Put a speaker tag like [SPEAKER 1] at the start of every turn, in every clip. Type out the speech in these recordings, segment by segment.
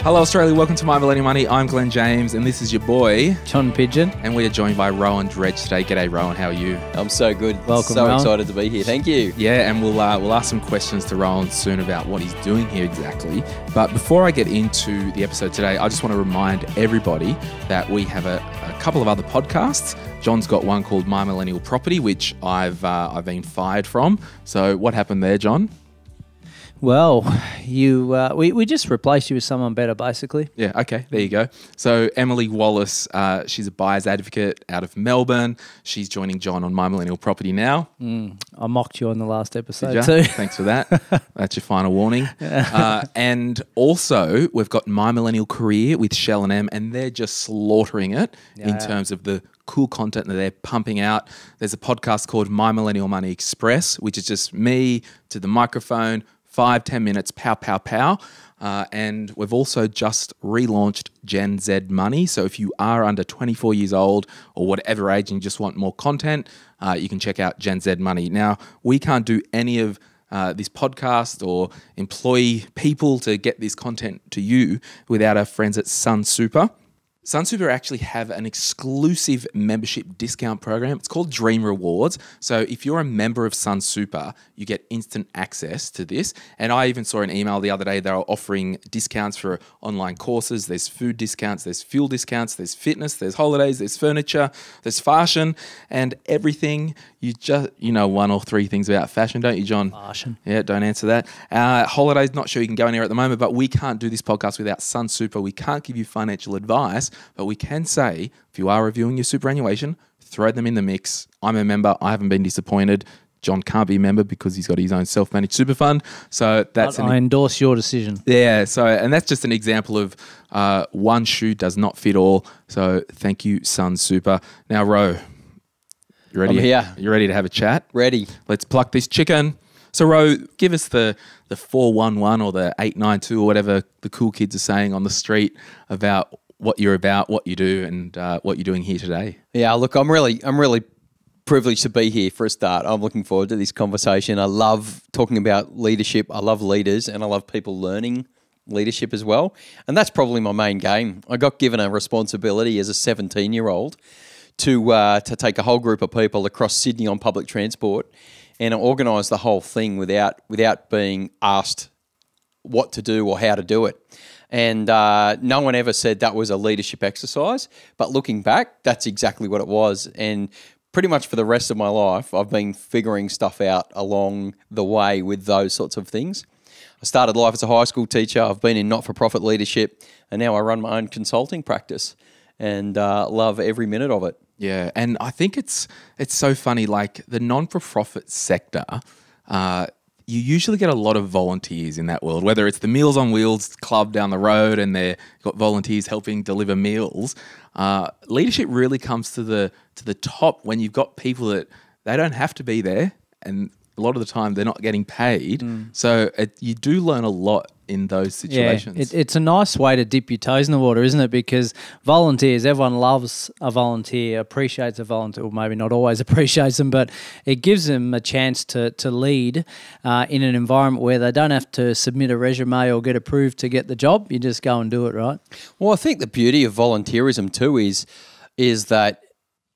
[SPEAKER 1] Hello Australia, welcome to My Millennial Money. I'm Glen James and this is your boy,
[SPEAKER 2] John Pidgeon.
[SPEAKER 1] And we are joined by Rohan Dredge today. G'day Rohan, how are you?
[SPEAKER 3] I'm so good.
[SPEAKER 2] Welcome,
[SPEAKER 3] so
[SPEAKER 2] Rohan.
[SPEAKER 3] excited to be here. Thank you.
[SPEAKER 1] Yeah, and we'll ask some questions to Rohan soon about what he's doing here exactly. But before I get into the episode today, I just want to remind everybody that we have a couple of other podcasts. John's got one called My Millennial Property, which I've been fired from. So what happened there, John?
[SPEAKER 2] Well, we just replaced you with someone better, basically.
[SPEAKER 1] Yeah, okay, there you go. So Emily Wallace, she's a buyer's advocate out of Melbourne. She's joining John on My Millennial Property now.
[SPEAKER 2] I mocked you on the last episode
[SPEAKER 1] Did
[SPEAKER 2] too.
[SPEAKER 1] ya? Thanks for that. That's your final warning. And also, we've got My Millennial Career with Shell and M, and they're just slaughtering it in terms of the cool content that they're pumping out. There's a podcast called My Millennial Money Express, which is just me to the microphone, 5-10 minutes, pow, pow, pow. And we've also just relaunched Gen Z Money. So if you are under 24 years old or whatever age and you just want more content, you can check out Gen Z Money. Now, we can't do any of this podcast or employ people to get this content to you without our friends at Sun Super. Sun Super actually have an exclusive membership discount program. It's called Dream Rewards. So if you're a member of Sun Super, you get instant access to this. And I even saw an email the other day. They were offering discounts for online courses. There's food discounts, there's fuel discounts, there's fitness, there's holidays, there's furniture, there's fashion, and everything. You know one or three things about fashion, don't you, John?
[SPEAKER 2] Fashion.
[SPEAKER 1] Yeah, don't answer that. Holidays, not sure you can go anywhere at the moment, but we can't do this podcast without Sun Super. We can't give you financial advice, but we can say, if you are reviewing your superannuation, throw them in the mix. I'm a member. I haven't been disappointed. John can't be a member because he's got his own self-managed super fund. So that's
[SPEAKER 2] I endorse your decision.
[SPEAKER 1] Yeah. So, and that's just an example of one shoe does not fit all. So thank you, Sun Super. Now, Ro, you ready?
[SPEAKER 3] I'm here.
[SPEAKER 1] You ready to have a chat?
[SPEAKER 3] Ready.
[SPEAKER 1] Let's pluck this chicken. So, Ro, give us the 411 or the 892 or whatever the cool kids are saying on the street about what you're about, what you do, and what you're doing here today.
[SPEAKER 3] Yeah, look, I'm really privileged to be here for a start. I'm looking forward to this conversation. I love talking about leadership. I love leaders, and I love people learning leadership as well. And that's probably my main game. I got given a responsibility as a 17-year-old to take a whole group of people across Sydney on public transport and organise the whole thing without being asked what to do or how to do it. And no one ever said that was a leadership exercise. But looking back, that's exactly what it was. And pretty much for the rest of my life, I've been figuring stuff out along the way with those sorts of things. I started life as a high school teacher. I've been in not-for-profit leadership, and now I run my own consulting practice and love every minute of it.
[SPEAKER 1] Yeah, and I think it's so funny, like the non-for-profit sector, you usually get a lot of volunteers in that world, whether it's the Meals on Wheels club down the road and they've got volunteers helping deliver meals. Leadership really comes to the top when you've got people that they don't have to be there, and a lot of the time they're not getting paid. So you do learn a lot in those situations.
[SPEAKER 2] Yeah, it's a nice way to dip your toes in the water, isn't it? Because volunteers, everyone loves a volunteer, appreciates a volunteer, or maybe not always appreciates them, but it gives them a chance to lead in an environment where they don't have to submit a resume or get approved to get the job. You just go and do it, right?
[SPEAKER 3] Well, I think the beauty of volunteerism too is that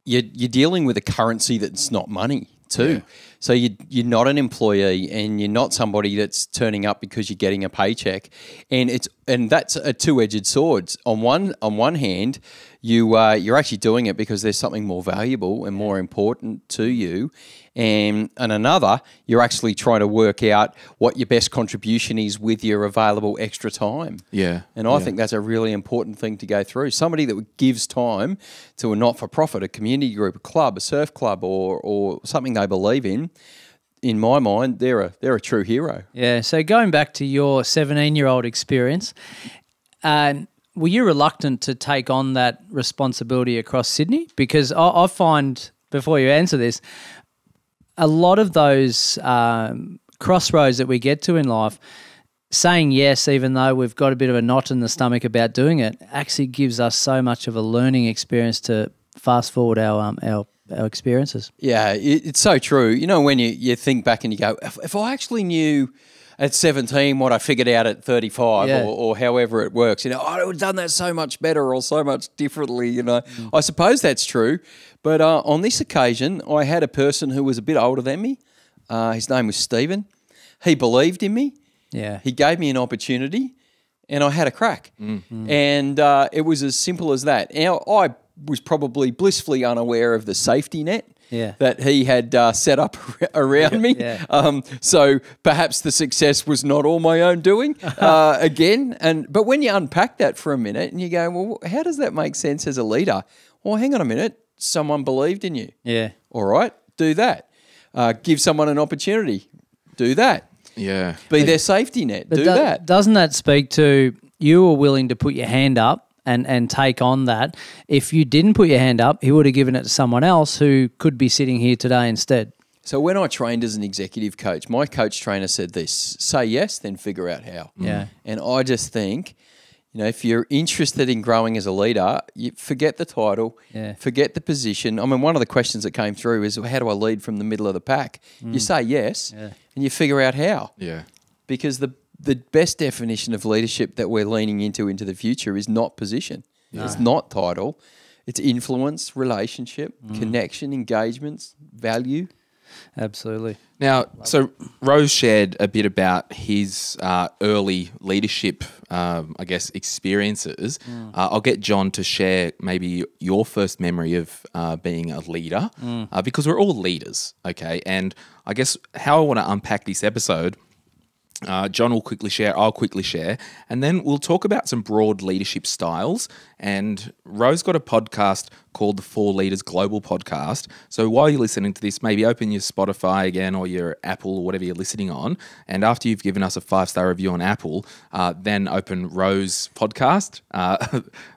[SPEAKER 3] you're dealing with a currency that's not money too. Yeah. So you're not an employee, and you're not somebody that's turning up because you're getting a paycheck, and that's a two-edged sword. On one hand, you're actually doing it because there's something more valuable and more important to you, and another, you're actually trying to work out what your best contribution is with your available extra time.
[SPEAKER 1] Yeah,
[SPEAKER 3] and I think that's a really important thing to go through. Somebody that gives time to a not-for-profit, a community group, a club, a surf club, or something they believe in my mind, they're a true hero.
[SPEAKER 2] Yeah, so going back to your 17-year-old experience, were you reluctant to take on that responsibility across Sydney? Because I find, before you answer this, a lot of those crossroads that we get to in life, saying yes, even though we've got a bit of a knot in the stomach about doing it, actually gives us so much of a learning experience to fast forward our experiences.
[SPEAKER 3] Yeah, it's so true. You know, when you think back and you go, if I actually knew at 17 what I figured out at 35
[SPEAKER 2] Yeah.
[SPEAKER 3] or however it works. You know, I would have done that so much better or so much differently, you know. I suppose that's true. But on this occasion, I had a person who was a bit older than me. His name was Stephen. He believed in me.
[SPEAKER 2] Yeah.
[SPEAKER 3] He gave me an opportunity and I had a crack. And it was as simple as that. Now, I was probably blissfully unaware of the safety net that he had set up around me.
[SPEAKER 2] Yeah.
[SPEAKER 3] So perhaps the success was not all my own doing again. But when you unpack that for a minute and you go, well, how does that make sense as a leader? Well, hang on a minute. Someone believed in you.
[SPEAKER 2] Yeah.
[SPEAKER 3] All right, do that. Give someone an opportunity. Do that.
[SPEAKER 1] Yeah.
[SPEAKER 3] Be their safety net. Do that.
[SPEAKER 2] Doesn't that speak to you were willing to put your hand up and take on that? If you didn't put your hand up, he would have given it to someone else who could be sitting here today instead.
[SPEAKER 3] So when I trained as an executive coach, my coach trainer said this: say yes, then figure out how.
[SPEAKER 2] Yeah.
[SPEAKER 3] And I just think, you know, if you're interested in growing as a leader, you forget the title, forget the position. I mean, one of the questions that came through is, how do I lead from the middle of the pack? You say yes, and you figure out how.
[SPEAKER 1] Yeah.
[SPEAKER 3] Because the best definition of leadership that we're leaning into the future is not position. It's not title. It's influence, relationship, connection, engagements, value.
[SPEAKER 2] Absolutely.
[SPEAKER 1] Now, so Rose shared a bit about his early leadership, I guess, experiences. I'll get John to share maybe your first memory of being a leader, because we're all leaders, okay? And I guess how I want to unpack this episode, John will quickly share, I'll quickly share, and then we'll talk about some broad leadership styles. And Rose got a podcast called the 4 Leaders Global Podcast. So while you're listening to this, maybe open your Spotify again or your Apple or whatever you're listening on. And after you've given us a 5-star review on Apple, then open Rose podcast,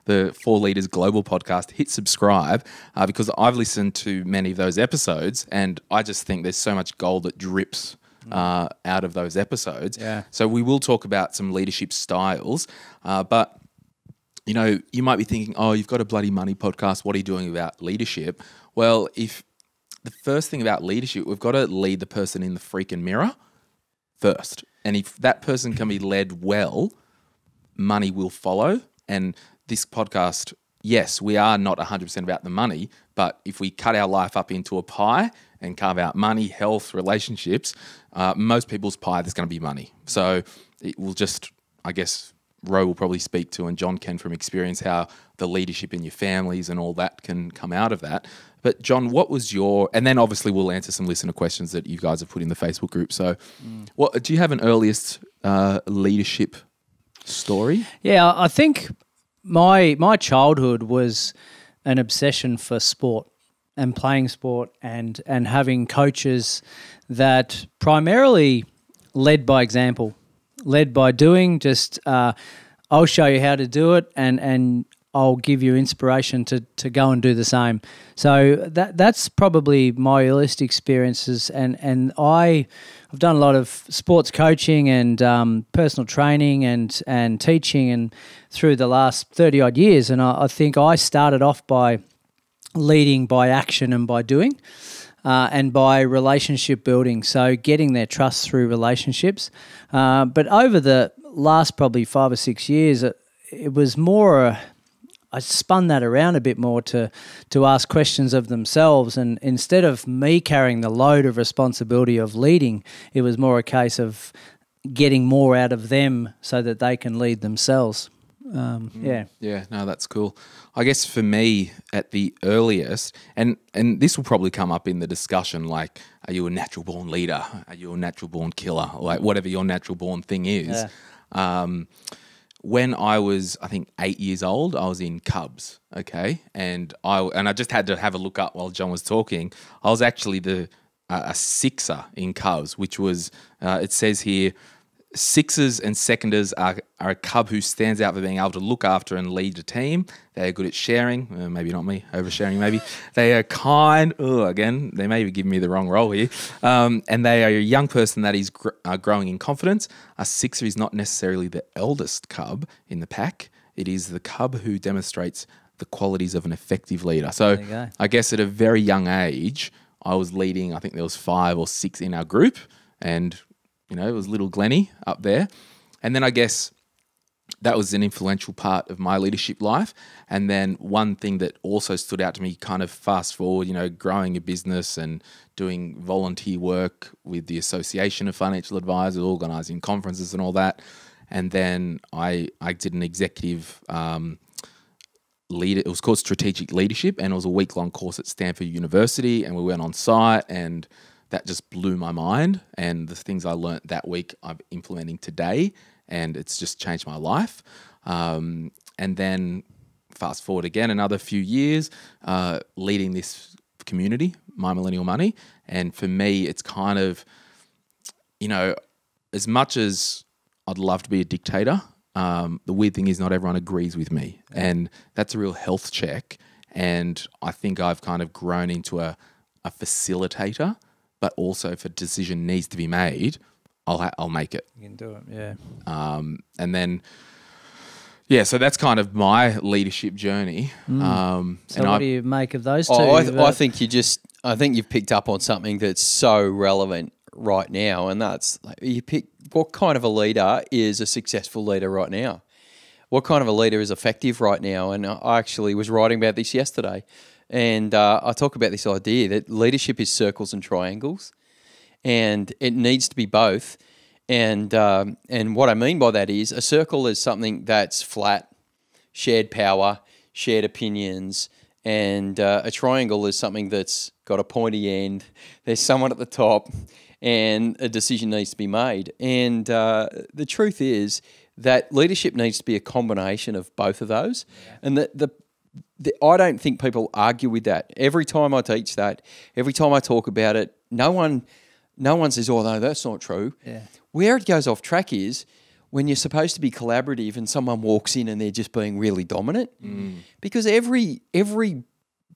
[SPEAKER 1] the 4 Leaders Global Podcast, hit subscribe, because I've listened to many of those episodes and I just think there's so much gold that drips out of those episodes.
[SPEAKER 2] Yeah.
[SPEAKER 1] So we will talk about some leadership styles, but you know, you might be thinking, oh, you've got a bloody money podcast. What are you doing about leadership? Well, if the first thing about leadership, we've got to lead the person in the freaking mirror first. And if that person can be led well, money will follow. And this podcast, yes, we are not 100% about the money, but if we cut our life up into a pie and carve out money, health, relationships, most people's pie, there's going to be money. So it will just, I guess, Ro will probably speak to, and John can from experience, how the leadership in your families and all that can come out of that. But John, what was your, and then obviously we'll answer some listener questions that you guys have put in the Facebook group. So what do you have an earliest leadership story?
[SPEAKER 2] Yeah, I think my childhood was an obsession for sport and playing sport and having coaches that primarily led by example, led by doing. Just I'll show you how to do it and I'll give you inspiration to go and do the same. So that's probably my earliest experiences, and I've done a lot of sports coaching and personal training and teaching and through the last 30 odd years, and I think I started off by leading by action and by doing. And by relationship building, so getting their trust through relationships. But over the last probably 5 or 6 years, it was more, I spun that around a bit more to ask questions of themselves. And instead of me carrying the load of responsibility of leading, it was more a case of getting more out of them so that they can lead themselves. Yeah, no, that's cool. I guess for me, at the earliest, and this will probably come up in the discussion, like, are you a natural born leader? Are you a natural born killer? Like, whatever your natural born thing is. Yeah. When I was, I think, 8 years old, I was in Cubs, okay? And I just had to have a look up while John was talking. I was actually a sixer in Cubs, which was, it says here, sixers and seconders are a Cub who stands out for being able to look after and lead a team. They are good at sharing. Maybe not me, oversharing maybe. They are kind. Again, they may be giving me the wrong role here. And they are a young person that is growing in confidence. A sixer is not necessarily the eldest Cub in the pack. It is the Cub who demonstrates the qualities of an effective leader. So I guess at a very young age, I was leading, I think there was 5 or 6 in our group, and
[SPEAKER 1] it was little Glenny up there. And then I guess that was an influential part of my leadership life. And then one thing that also stood out to me, kind of fast forward, growing a business and doing volunteer work with the Association of Financial Advisors, organising conferences and all that. And then I did an executive it was called Strategic Leadership, and it was a week-long course at Stanford University, and we went on site, and that just blew my mind. And the things I learned that week I'm implementing today, and it's just changed my life. And then fast forward again another few years, leading this community, My Millennial Money. And for me, it's kind of, as much as I'd love to be a dictator, the weird thing is not everyone agrees with me. And that's a real health check. And I think I've kind of grown into a facilitator, but also if a decision needs to be made, I'll make it.
[SPEAKER 2] You can do it, yeah.
[SPEAKER 1] And then, so that's kind of my leadership journey.
[SPEAKER 2] So what do you make of those two?
[SPEAKER 3] I think you've picked up on something that's so relevant right now, and that's what kind of a leader is a successful leader right now? What kind of a leader is effective right now? And I actually was writing about this yesterday, and I talk about this idea that leadership is circles and triangles, and it needs to be both. And what I mean by that is a circle is something that's flat, shared power, shared opinions, and a triangle is something that's got a pointy end. There's someone at the top, and a decision needs to be made. And the truth is that leadership needs to be a combination of both of those. Yeah. And I don't think people argue with that. Every time I teach that, every time I talk about it, no one says, "Oh, no, that's not true."
[SPEAKER 2] Yeah.
[SPEAKER 3] Where it goes off track is when you're supposed to be collaborative and someone walks in and they're just being really dominant. Because every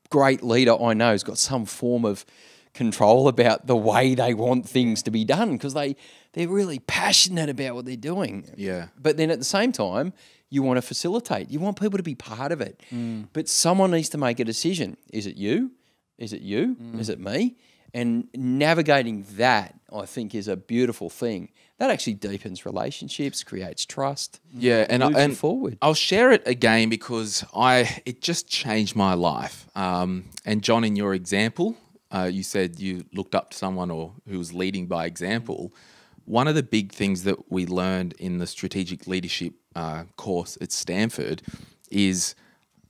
[SPEAKER 3] great leader I know has got some form of control about the way they want things to be done, because they're really passionate about what they're doing.
[SPEAKER 1] Yeah.
[SPEAKER 3] But then at the same time, you want to facilitate. You want people to be part of it. But someone needs to make a decision. Is it you? Is it you? Is it me? And navigating that, I think, is a beautiful thing. That actually deepens relationships, creates trust.
[SPEAKER 1] Yeah,
[SPEAKER 3] moves you forward.
[SPEAKER 1] I'll share it again because it just changed my life. And John, in your example, you said you looked up to someone who was leading by example. One of the big things that we learned in the strategic leadership course at Stanford is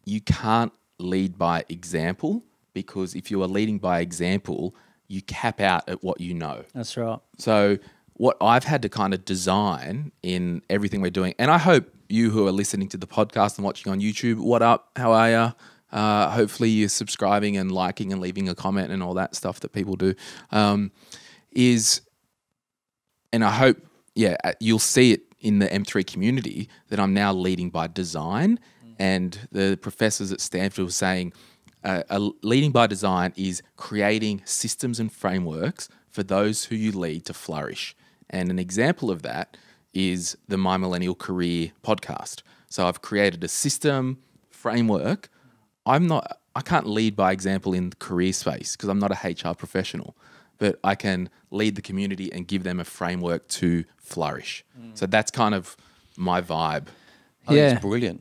[SPEAKER 1] you can't lead by example, because if you are leading by example, you cap out at what you know.
[SPEAKER 2] That's right.
[SPEAKER 1] So what I've had to kind of design in everything we're doing, and I hope you who are listening to the podcast and watching on YouTube, what up? How are you? Hopefully you're subscribing and liking and leaving a comment and all that stuff that people do. And I hope, you'll see it in the M3 community that I'm now leading by design. And the professors at Stanford were saying, leading by design is creating systems and frameworks for those who you lead to flourish. And an example of that is the My Millennial Career podcast. So I've created a system, framework. I can't lead by example in the career space because I'm not a HR professional, but I can lead the community and give them a framework to flourish. So that's kind of my vibe.
[SPEAKER 3] I think it's brilliant.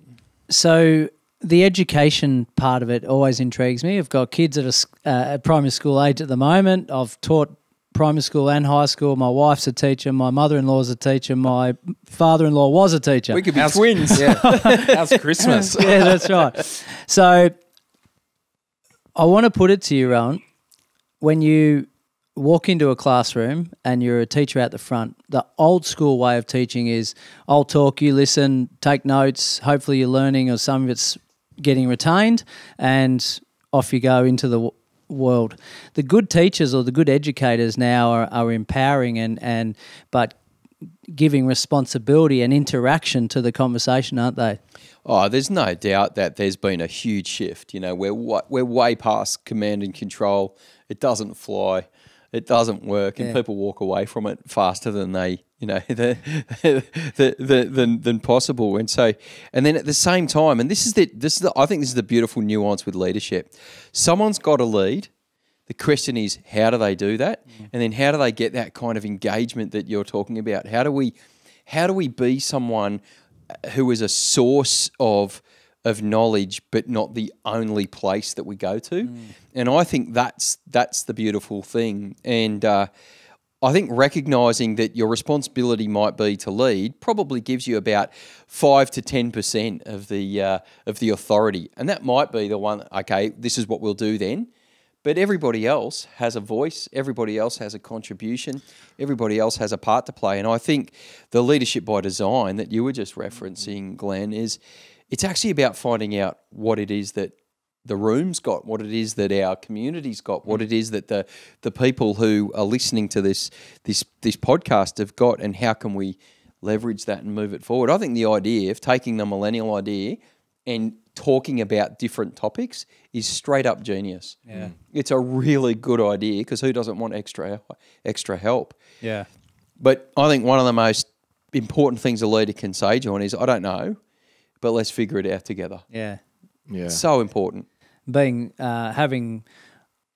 [SPEAKER 2] So the education part of it always intrigues me. I've got kids at a primary school age at the moment. I've taught primary school and high school. My wife's a teacher. My mother-in-law's a teacher. My father-in-law was a teacher.
[SPEAKER 3] We could be twins.
[SPEAKER 1] Yeah. How's Christmas?
[SPEAKER 2] Yeah, that's right. So I want to put it to you, Rohan, when you walk into a classroom and you're a teacher out the front, the old school way of teaching is I'll talk, you listen, take notes, hopefully you're learning or some of it's getting retained, and off you go into the world. The good teachers or the good educators now are empowering but giving responsibility and interaction to the conversation, aren't they?
[SPEAKER 3] Oh, there's no doubt that there's been a huge shift. We're way past command and control. It doesn't fly. It doesn't work, and people walk away from it faster than they, than possible. And then at the same time, and I think this is the beautiful nuance with leadership. Someone's got to lead, The question is, how do they do that? And then how do they get that kind of engagement that you're talking about? How do we be someone who is a source of knowledge, but not the only place that we go to? And I think that's the beautiful thing. And I think recognising that your responsibility might be to lead probably gives you about 5 to 10% of the authority, and that might be the one. Okay, this is what we'll do then. But everybody else has a voice, everybody else has a contribution, everybody else has a part to play. And I think the leadership by design that you were just referencing, Glenn, it's actually about finding out what it is that the room's got, what it is that our community's got, what it is that the people who are listening to this podcast have got, and how can we leverage that and move it forward. I think the idea of taking the millennial idea and talking about different topics is straight up genius.
[SPEAKER 2] Yeah.
[SPEAKER 3] It's a really good idea, because who doesn't want extra help?
[SPEAKER 2] Yeah.
[SPEAKER 3] But I think one of the most important things a leader can say, John, is, I don't know, but let's figure it out together.
[SPEAKER 2] Yeah.
[SPEAKER 1] Yeah.
[SPEAKER 3] So important.
[SPEAKER 2] Being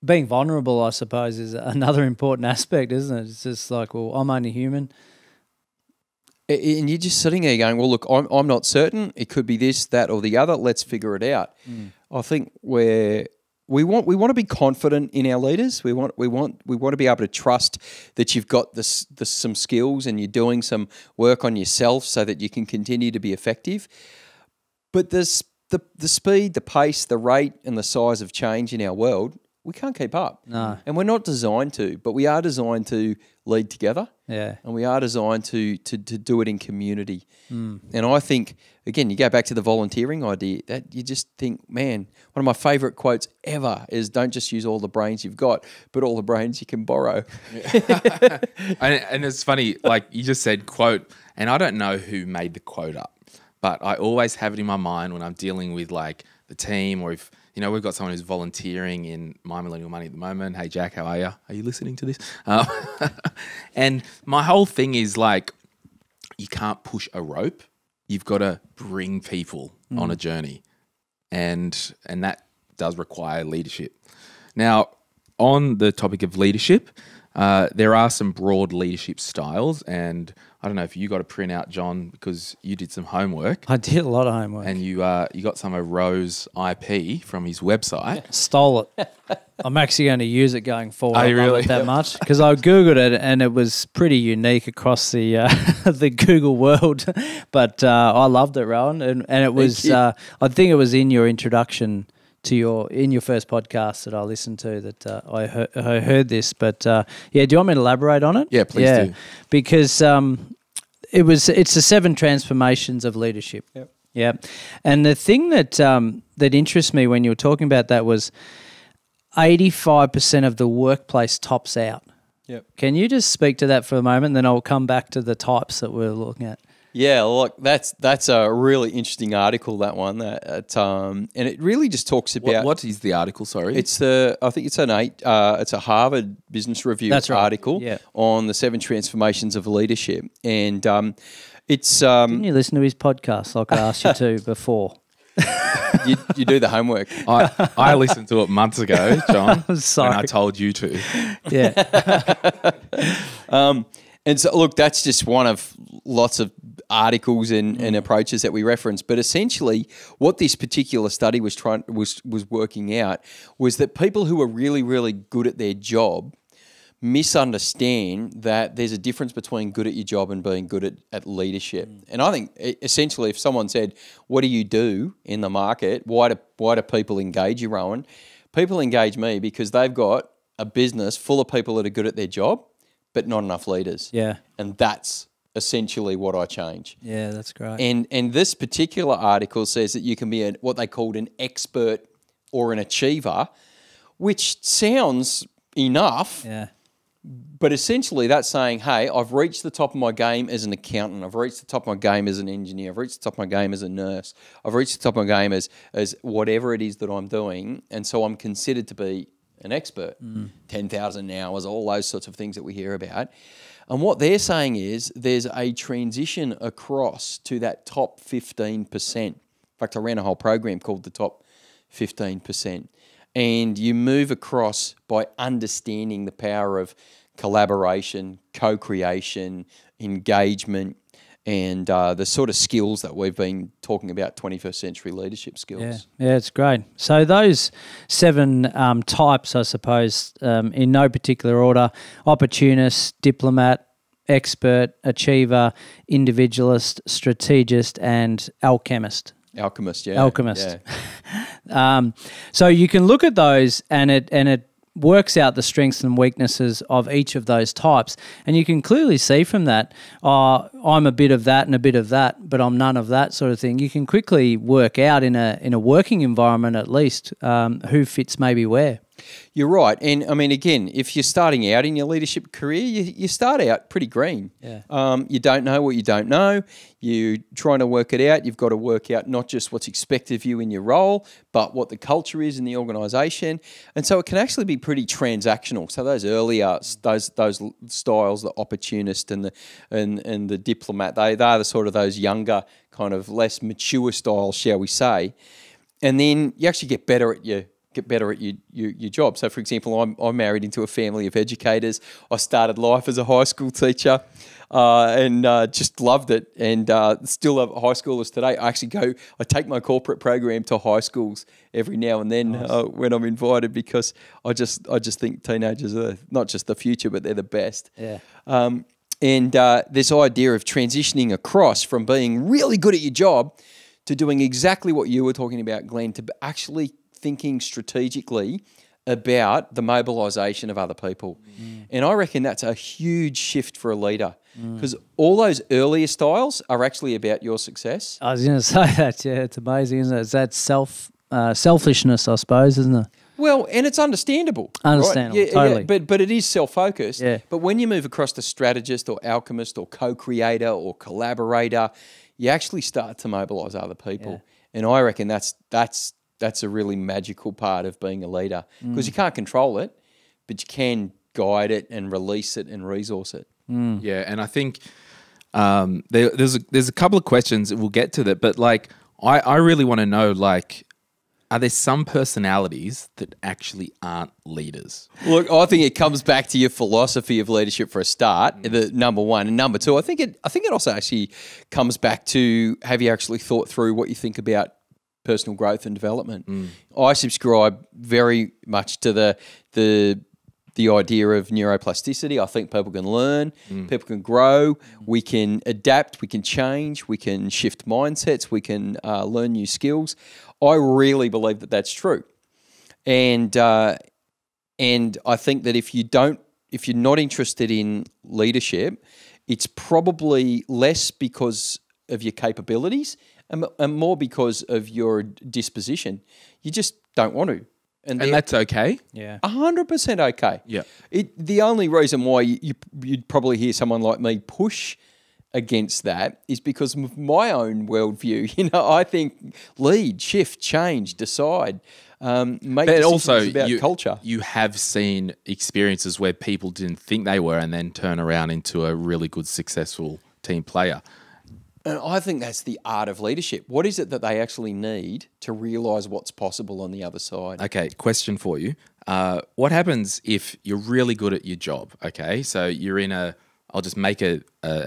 [SPEAKER 2] vulnerable, I suppose, is another important aspect, isn't it? It's just like, well, I'm only human.
[SPEAKER 3] And you're just sitting there going, well, look, I'm not certain. It could be this, that, or the other. Let's figure it out. I think we want to be confident in our leaders. We want to be able to trust that you've got some skills and you're doing some work on yourself so that you can continue to be effective. But there's the speed, the pace, the rate, and the size of change in our world, we can't keep up.
[SPEAKER 2] No.
[SPEAKER 3] And we're not designed to, but we are designed to lead together.
[SPEAKER 2] Yeah.
[SPEAKER 3] And we are designed to do it in community. And I think, again, you go back to the volunteering idea, that you just think, man, one of my favourite quotes ever is, don't just use all the brains you've got, but all the brains you can borrow.
[SPEAKER 1] And it's funny, like you just said quote, and I don't know who made the quote up, but I always have it in my mind when I'm dealing with like the team, or if, you know, we've got someone who's volunteering in My Millennial Money at the moment. Hey, Jack, how are you? Are you listening to this? And my whole thing is like, you can't push a rope. You've got to bring people on a journey. And that does require leadership. Now, on the topic of leadership, there are some broad leadership styles, and I don't know if you got a print out, John, because you did some homework.
[SPEAKER 2] I did a lot of homework.
[SPEAKER 1] And you got some of Ro's IP from his website.
[SPEAKER 2] Stole it. I'm actually going to use it going forward.
[SPEAKER 1] Are you
[SPEAKER 2] I love
[SPEAKER 1] really?
[SPEAKER 2] it that much, because I Googled it and it was pretty unique across the the Google world. But I loved it, Rowan, and it was I think it was in your introduction to your first podcast that I listened to that I heard this. But yeah, do you want me to elaborate on it?
[SPEAKER 1] Yeah, please do.
[SPEAKER 2] Because it's the 7 transformations of leadership.
[SPEAKER 3] Yep.
[SPEAKER 2] Yeah, and the thing that interests me when you were talking about that was 85% of the workplace tops out.
[SPEAKER 3] Yep.
[SPEAKER 2] Can you just speak to that for a moment, then I'll come back to the types that we're looking at.
[SPEAKER 3] Yeah, look, that's a really interesting article, that one. And it really just talks about
[SPEAKER 1] What is the article? Sorry,
[SPEAKER 3] I think it's it's a Harvard Business Review article on the 7 transformations of leadership, and it's.
[SPEAKER 2] Didn't you listen to his podcast like I asked you to before?
[SPEAKER 3] you do the homework.
[SPEAKER 1] I listened to it months ago, John.
[SPEAKER 2] I'm sorry.
[SPEAKER 1] And I told you to.
[SPEAKER 2] Yeah.
[SPEAKER 3] And so, look, that's just one of lots of articles and approaches that we reference. But essentially, what this particular study was working out was that people who are really, really good at their job misunderstand that there's a difference between good at your job and being good at leadership. And I think essentially, if someone said, "What do you do in the market? Why do people engage you, Rowan?" People engage me because they've got a business full of people that are good at their job, but not enough leaders.
[SPEAKER 2] Yeah.
[SPEAKER 3] And that's essentially what I change.
[SPEAKER 2] Yeah, that's great.
[SPEAKER 3] And this particular article says that you can be what they called an expert or an achiever, which sounds enough.
[SPEAKER 2] Yeah.
[SPEAKER 3] But essentially that's saying, hey, I've reached the top of my game as an accountant. I've reached the top of my game as an engineer. I've reached the top of my game as a nurse. I've reached the top of my game as whatever it is that I'm doing. And so I'm considered to be an expert. 10,000 hours, all those sorts of things that we hear about. And what they're saying is there's a transition across to that top 15%. In fact, I ran a whole program called the top 15%. and you move across by understanding the power of collaboration, co-creation, engagement, and the sort of skills that we've been talking about, 21st century leadership skills.
[SPEAKER 2] Yeah, it's great. So those 7 types, I suppose, in no particular order: opportunist, diplomat, expert, achiever, individualist, strategist, and alchemist.
[SPEAKER 3] Alchemist, yeah.
[SPEAKER 2] Alchemist. Yeah. So you can look at those, and it works out the strengths and weaknesses of each of those types, and you can clearly see from that, I'm a bit of that and a bit of that, but I'm none of that sort of thing. You can quickly work out in a working environment, at least, who fits maybe where.
[SPEAKER 3] You're right. And I mean, again, if you're starting out in your leadership career, you start out pretty green.
[SPEAKER 2] Yeah.
[SPEAKER 3] You don't know what you don't know. You're trying to work it out. You've got to work out not just what's expected of you in your role, but what the culture is in the organisation. And so it can actually be pretty transactional. So those earlier, those styles, the opportunist and the diplomat, they are the sort of those younger, kind of less mature styles, shall we say. And then you actually get better at your job. So, for example, I'm married into a family of educators. I started life as a high school teacher and just loved it, and still love high schoolers today. I take my corporate program to high schools every now and then. Nice. When I'm invited, because I just think teenagers are not just the future, but they're the best.
[SPEAKER 2] Yeah.
[SPEAKER 3] And this idea of transitioning across from being really good at your job to doing exactly what you were talking about, Glenn, to actually thinking strategically about the mobilisation of other people. And I reckon that's a huge shift for a leader, because all those earlier styles are actually about your success.
[SPEAKER 2] I was going to say that, yeah, it's amazing, isn't it? It's that selfishness, I suppose, isn't it?
[SPEAKER 3] Well, and it's understandable.
[SPEAKER 2] Understandable,
[SPEAKER 3] right? Yeah,
[SPEAKER 2] totally.
[SPEAKER 3] Yeah, but it is self-focused.
[SPEAKER 2] Yeah.
[SPEAKER 3] But when you move across to strategist or alchemist or co-creator or collaborator, you actually start to mobilise other people. Yeah. And I reckon that's a really magical part of being a leader, because you can't control it, but you can guide it and release it and resource it.
[SPEAKER 1] Yeah, and I think there's a couple of questions that we'll get to that, but like I really want to know, like, are there some personalities that actually aren't leaders?
[SPEAKER 3] Look, I think it comes back to your philosophy of leadership for a start, the number one. And number two, I think it also actually comes back to, have you actually thought through what you think about personal growth and development? I subscribe very much to the idea of neuroplasticity. I think people can learn, people can grow, we can adapt, we can change, we can shift mindsets, we can learn new skills. I really believe that that's true, and I think that if you're not interested in leadership, it's probably less because of your capabilities and more because of your disposition. You just don't want to.
[SPEAKER 1] And that's okay?
[SPEAKER 2] Yeah.
[SPEAKER 3] 100% okay.
[SPEAKER 1] Yeah.
[SPEAKER 3] The only reason why you'd probably hear someone like me push against that is because of my own worldview. I think lead, shift, change, decide, make decisions about culture.
[SPEAKER 1] You have seen experiences where people didn't think they were and then turn around into a really good, successful team player.
[SPEAKER 3] And I think that's the art of leadership. What is it that they actually need to realise what's possible on the other side?
[SPEAKER 1] Okay, question for you. What happens if you're really good at your job? Okay, so you're in I'll just make an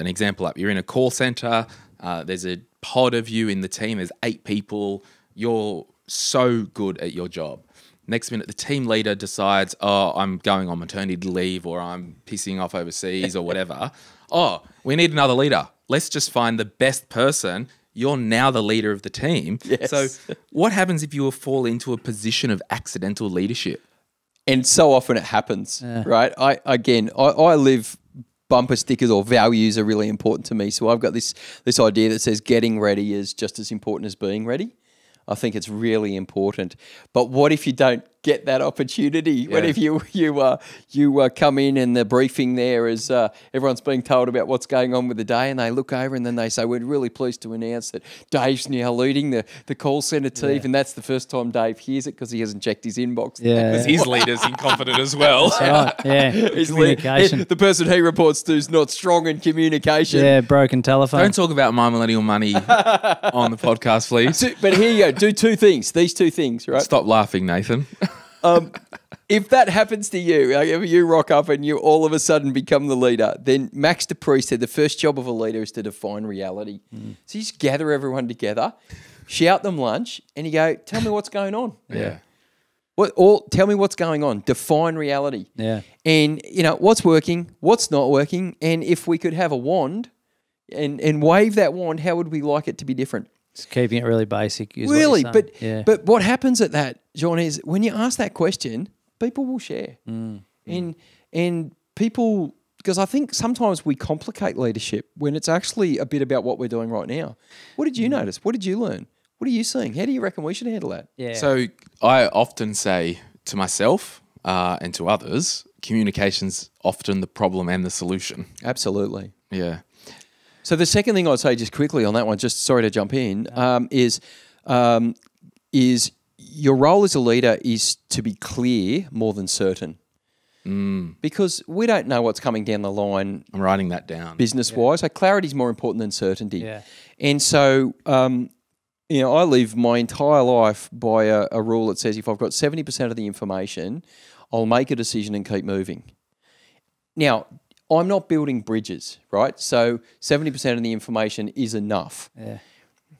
[SPEAKER 1] example up. You're in a call centre. There's a pod of you in the team. There's 8 people. You're so good at your job. Next minute, the team leader decides, I'm going on maternity leave, or I'm pissing off overseas or whatever. We need another leader. Let's just find the best person. You're now the leader of the team.
[SPEAKER 3] Yes.
[SPEAKER 1] So what happens if you fall into a position of accidental leadership?
[SPEAKER 3] And so often it happens, right? I live bumper stickers, or values are really important to me. So I've got this idea that says getting ready is just as important as being ready. I think it's really important. But what if you don't get that opportunity? Yeah. What if you come in and the briefing there is everyone's being told about what's going on with the day, and they look over and then they say, we're really pleased to announce that Dave's now leading the call centre team, and that's the first time Dave hears it because he hasn't checked his inbox.
[SPEAKER 2] Yeah.
[SPEAKER 1] Because his leader's incompetent as well.
[SPEAKER 2] That's right, yeah. Communication.
[SPEAKER 3] The person he reports to is not strong in communication.
[SPEAKER 2] Yeah, broken telephone.
[SPEAKER 1] Don't talk about my millennial money on the podcast, please.
[SPEAKER 3] But here you go. Do 2 things. These 2 things, right?
[SPEAKER 1] Stop laughing, Nathan.
[SPEAKER 3] If that happens to you, like if you rock up and you all of a sudden become the leader, then Max Dupree said the first job of a leader is to define reality. So you just gather everyone together, shout them lunch, and you go, tell me what's going on.
[SPEAKER 1] Yeah.
[SPEAKER 3] Tell me what's going on. Define reality.
[SPEAKER 2] Yeah.
[SPEAKER 3] And, what's working, what's not working, and if we could have a wand and wave that wand, how would we like it to be different?
[SPEAKER 2] Just keeping it really basic.
[SPEAKER 3] Really, but what happens at that, John, is when you ask that question, people will share. And people, because I think sometimes we complicate leadership when it's actually a bit about what we're doing right now. What did you notice? What did you learn? What are you seeing? How do you reckon we should handle that?
[SPEAKER 2] Yeah.
[SPEAKER 1] So I often say to myself and to others, communication's often the problem and the solution.
[SPEAKER 3] Absolutely.
[SPEAKER 1] Yeah.
[SPEAKER 3] So the second thing I'd say just quickly on that one, just sorry to jump in, is your role as a leader is to be clear more than certain. Because we don't know what's coming down the line.
[SPEAKER 1] I'm writing that down.
[SPEAKER 3] Business-wise. So clarity is more important than certainty.
[SPEAKER 2] Yeah.
[SPEAKER 3] And so, I live my entire life by a rule that says if I've got 70% of the information, I'll make a decision and keep moving. Now, I'm not building bridges, right? So 70% of the information is enough.
[SPEAKER 2] Yeah.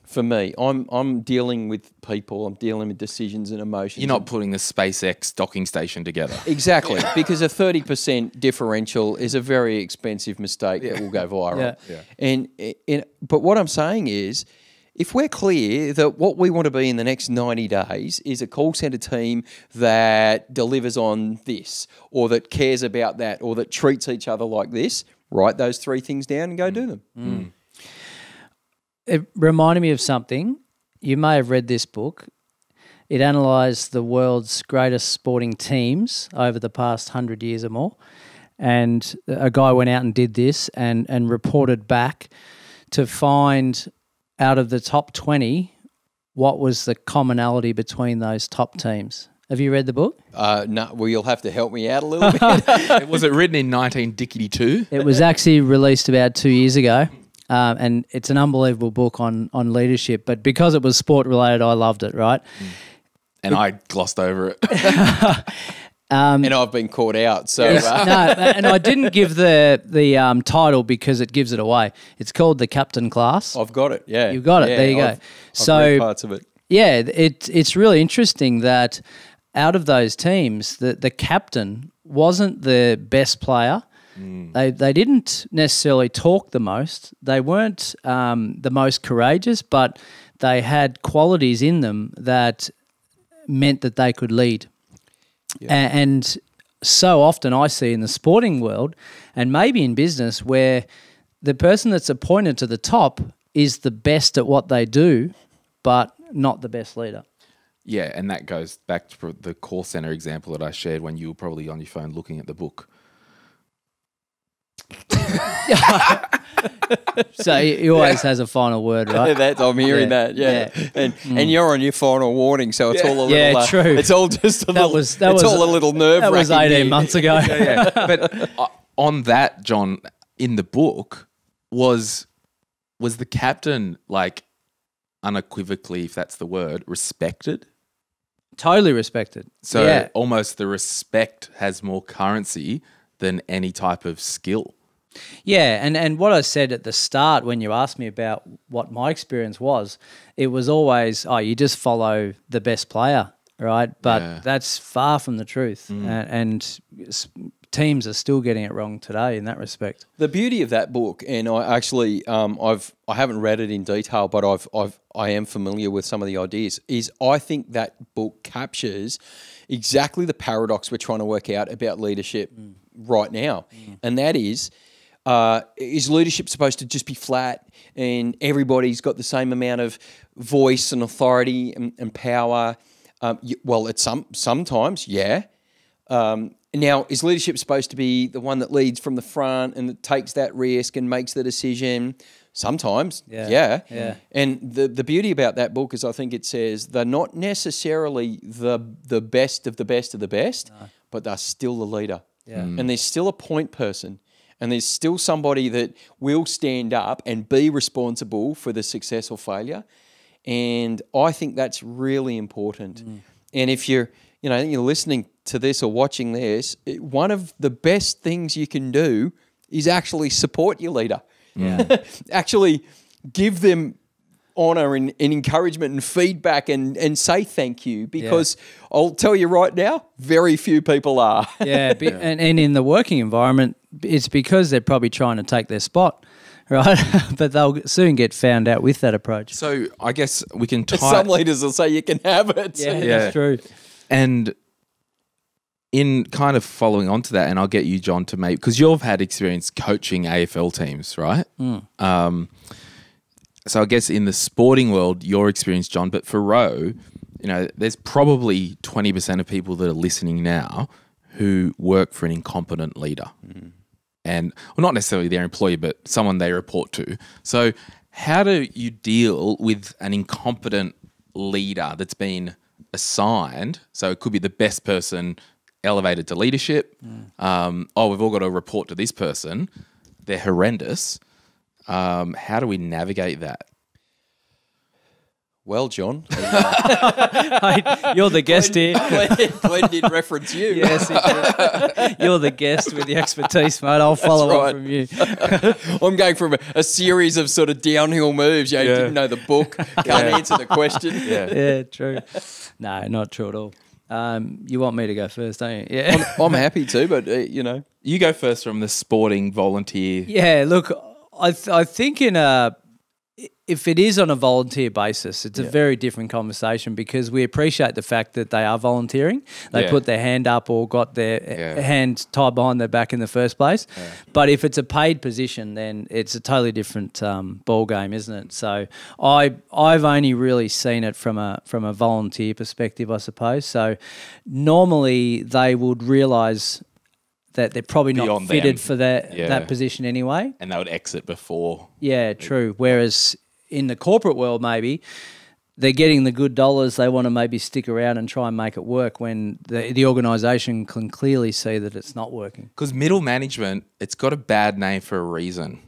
[SPEAKER 3] For me, I'm dealing with people. I'm dealing with decisions and emotions.
[SPEAKER 1] You're not putting the SpaceX docking station together.
[SPEAKER 3] Exactly, because a 30% differential is a very expensive mistake that will go viral.
[SPEAKER 2] Yeah.
[SPEAKER 3] But what I'm saying is, if we're clear that what we want to be in the next 90 days is a call centre team that delivers on this, or that cares about that, or that treats each other like this, write those three things down and go do them.
[SPEAKER 2] It reminded me of something. You may have read this book. It analysed the world's greatest sporting teams over the past 100 years or more. And a guy went out and did this and reported back to find out of the top 20 what was the commonality between those top teams. Have you read the book?
[SPEAKER 3] No, well, you'll have to help me out a little bit.
[SPEAKER 1] Was it written in 1962?
[SPEAKER 2] It was actually released about 2 years ago. And it's an unbelievable book on leadership. But because it was sport related, I loved it, right?
[SPEAKER 1] And I glossed over it.
[SPEAKER 3] And I've been caught out. So
[SPEAKER 2] no, and I didn't give the title because it gives it away. It's called The Captain Class.
[SPEAKER 3] I've got it. Yeah,
[SPEAKER 2] You've got it. There you go.
[SPEAKER 3] I've read parts of it.
[SPEAKER 2] Yeah, it's really interesting that out of those teams, the captain wasn't the best player. They didn't necessarily talk the most. They weren't the most courageous, but they had qualities in them that meant that they could lead. Yeah. And so often I see in the sporting world, and maybe in business, where the person that's appointed to the top is the best at what they do, but not the best leader.
[SPEAKER 1] Yeah, and that goes back to the call center example that I shared when you were probably on your phone looking at the book.
[SPEAKER 2] So he always has a final word, right?
[SPEAKER 3] I'm hearing that. Yeah. And you're on your final warning, so it's all a little.
[SPEAKER 2] True.
[SPEAKER 3] It's all just a little. It's all a little nerve-wracking.
[SPEAKER 2] That was 18 months ago.
[SPEAKER 1] But on that, John, in the book, was the captain like unequivocally, if that's the word, respected?
[SPEAKER 2] Totally respected.
[SPEAKER 1] So almost the respect has more currency than any type of skill.
[SPEAKER 2] Yeah, and what I said at the start when you asked me about what my experience was, it was always, you just follow the best player, right? But that's far from the truth. And teams are still getting it wrong today in that respect.
[SPEAKER 3] The beauty of that book, and I actually I haven't read it in detail, but I am familiar with some of the ideas, is I think that book captures exactly the paradox we're trying to work out about leadership right now. And that is leadership supposed to just be flat and everybody's got the same amount of voice and authority and power? Well, it's sometimes, yeah. Now, is leadership supposed to be the one that leads from the front and that takes that risk and makes the decision? Sometimes, yeah. And the beauty about that book is I think it says they're not necessarily the best of the best of the best, but they're still the leader. Yeah. And there's still a point person. And there's still somebody that will stand up and be responsible for the success or failure. And I think that's really important. And if you're you're listening to this or watching this, one of the best things you can do is actually support your leader.
[SPEAKER 2] Yeah.
[SPEAKER 3] Actually give them honor and encouragement and feedback and say thank you, because I'll tell you right now, very few people are.
[SPEAKER 2] And in the working environment, it's because they're probably trying to take their spot, right? But they'll soon get found out with that approach.
[SPEAKER 1] So I guess we can tie...
[SPEAKER 3] Some leaders will say you can have it.
[SPEAKER 2] Yeah, that's true.
[SPEAKER 1] And in kind of following on to that, and I'll get you, John, to maybe... Because you've had experience coaching AFL teams, right? So I guess in the sporting world, your experience, John, but for Ro, there's probably 20% of people that are listening now who work for an incompetent leader. And well, not necessarily their employee, but someone they report to. So how do you deal with an incompetent leader that's been assigned? So it could be the best person elevated to leadership. We've all got to report to this person. They're horrendous. How do we navigate that?
[SPEAKER 3] Well, John,
[SPEAKER 2] You're the guest here.
[SPEAKER 3] Glen did reference you.
[SPEAKER 2] Yes, he did. You're the guest with the expertise, mate. I'll follow on from you.
[SPEAKER 3] I'm going from a series of sort of downhill moves. You didn't know the book, can't answer the question.
[SPEAKER 2] Yeah, true. No, not true at all. You want me to go first, don't you? Yeah,
[SPEAKER 3] I'm happy to, but
[SPEAKER 1] You go first from the sporting volunteer.
[SPEAKER 2] Yeah, look, I think if it is on a volunteer basis, it's a very different conversation, because we appreciate the fact that they are volunteering. They put their hand up or got their hand tied behind their back in the first place. Yeah. But if it's a paid position, then it's a totally different ball game, isn't it? So I've only really seen it from a volunteer perspective, I suppose. So normally they would realise that they're probably not fitted for that position anyway.
[SPEAKER 1] And they would exit before.
[SPEAKER 2] Yeah, true. Whereas in the corporate world, maybe they're getting the good dollars. They want to maybe stick around and try and make it work when the organisation can clearly see that it's not working.
[SPEAKER 1] Because middle management, it's got a bad name for a reason.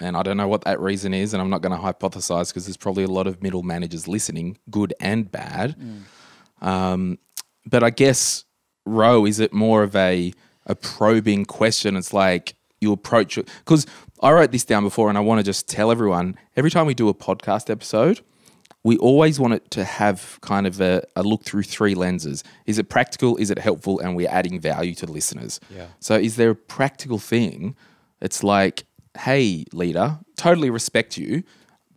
[SPEAKER 1] And I don't know what that reason is, and I'm not going to hypothesize, because there's probably a lot of middle managers listening, good and bad. But I guess, Ro, is it more of a probing question? It's like you approach it, because I wrote this down before, and I want to just tell everyone, every time we do a podcast episode, we always want it to have kind of a look through three lenses. Is it practical? Is it helpful? And we're adding value to the listeners. Yeah. So is there a practical thing? It's like, hey, leader, totally respect you,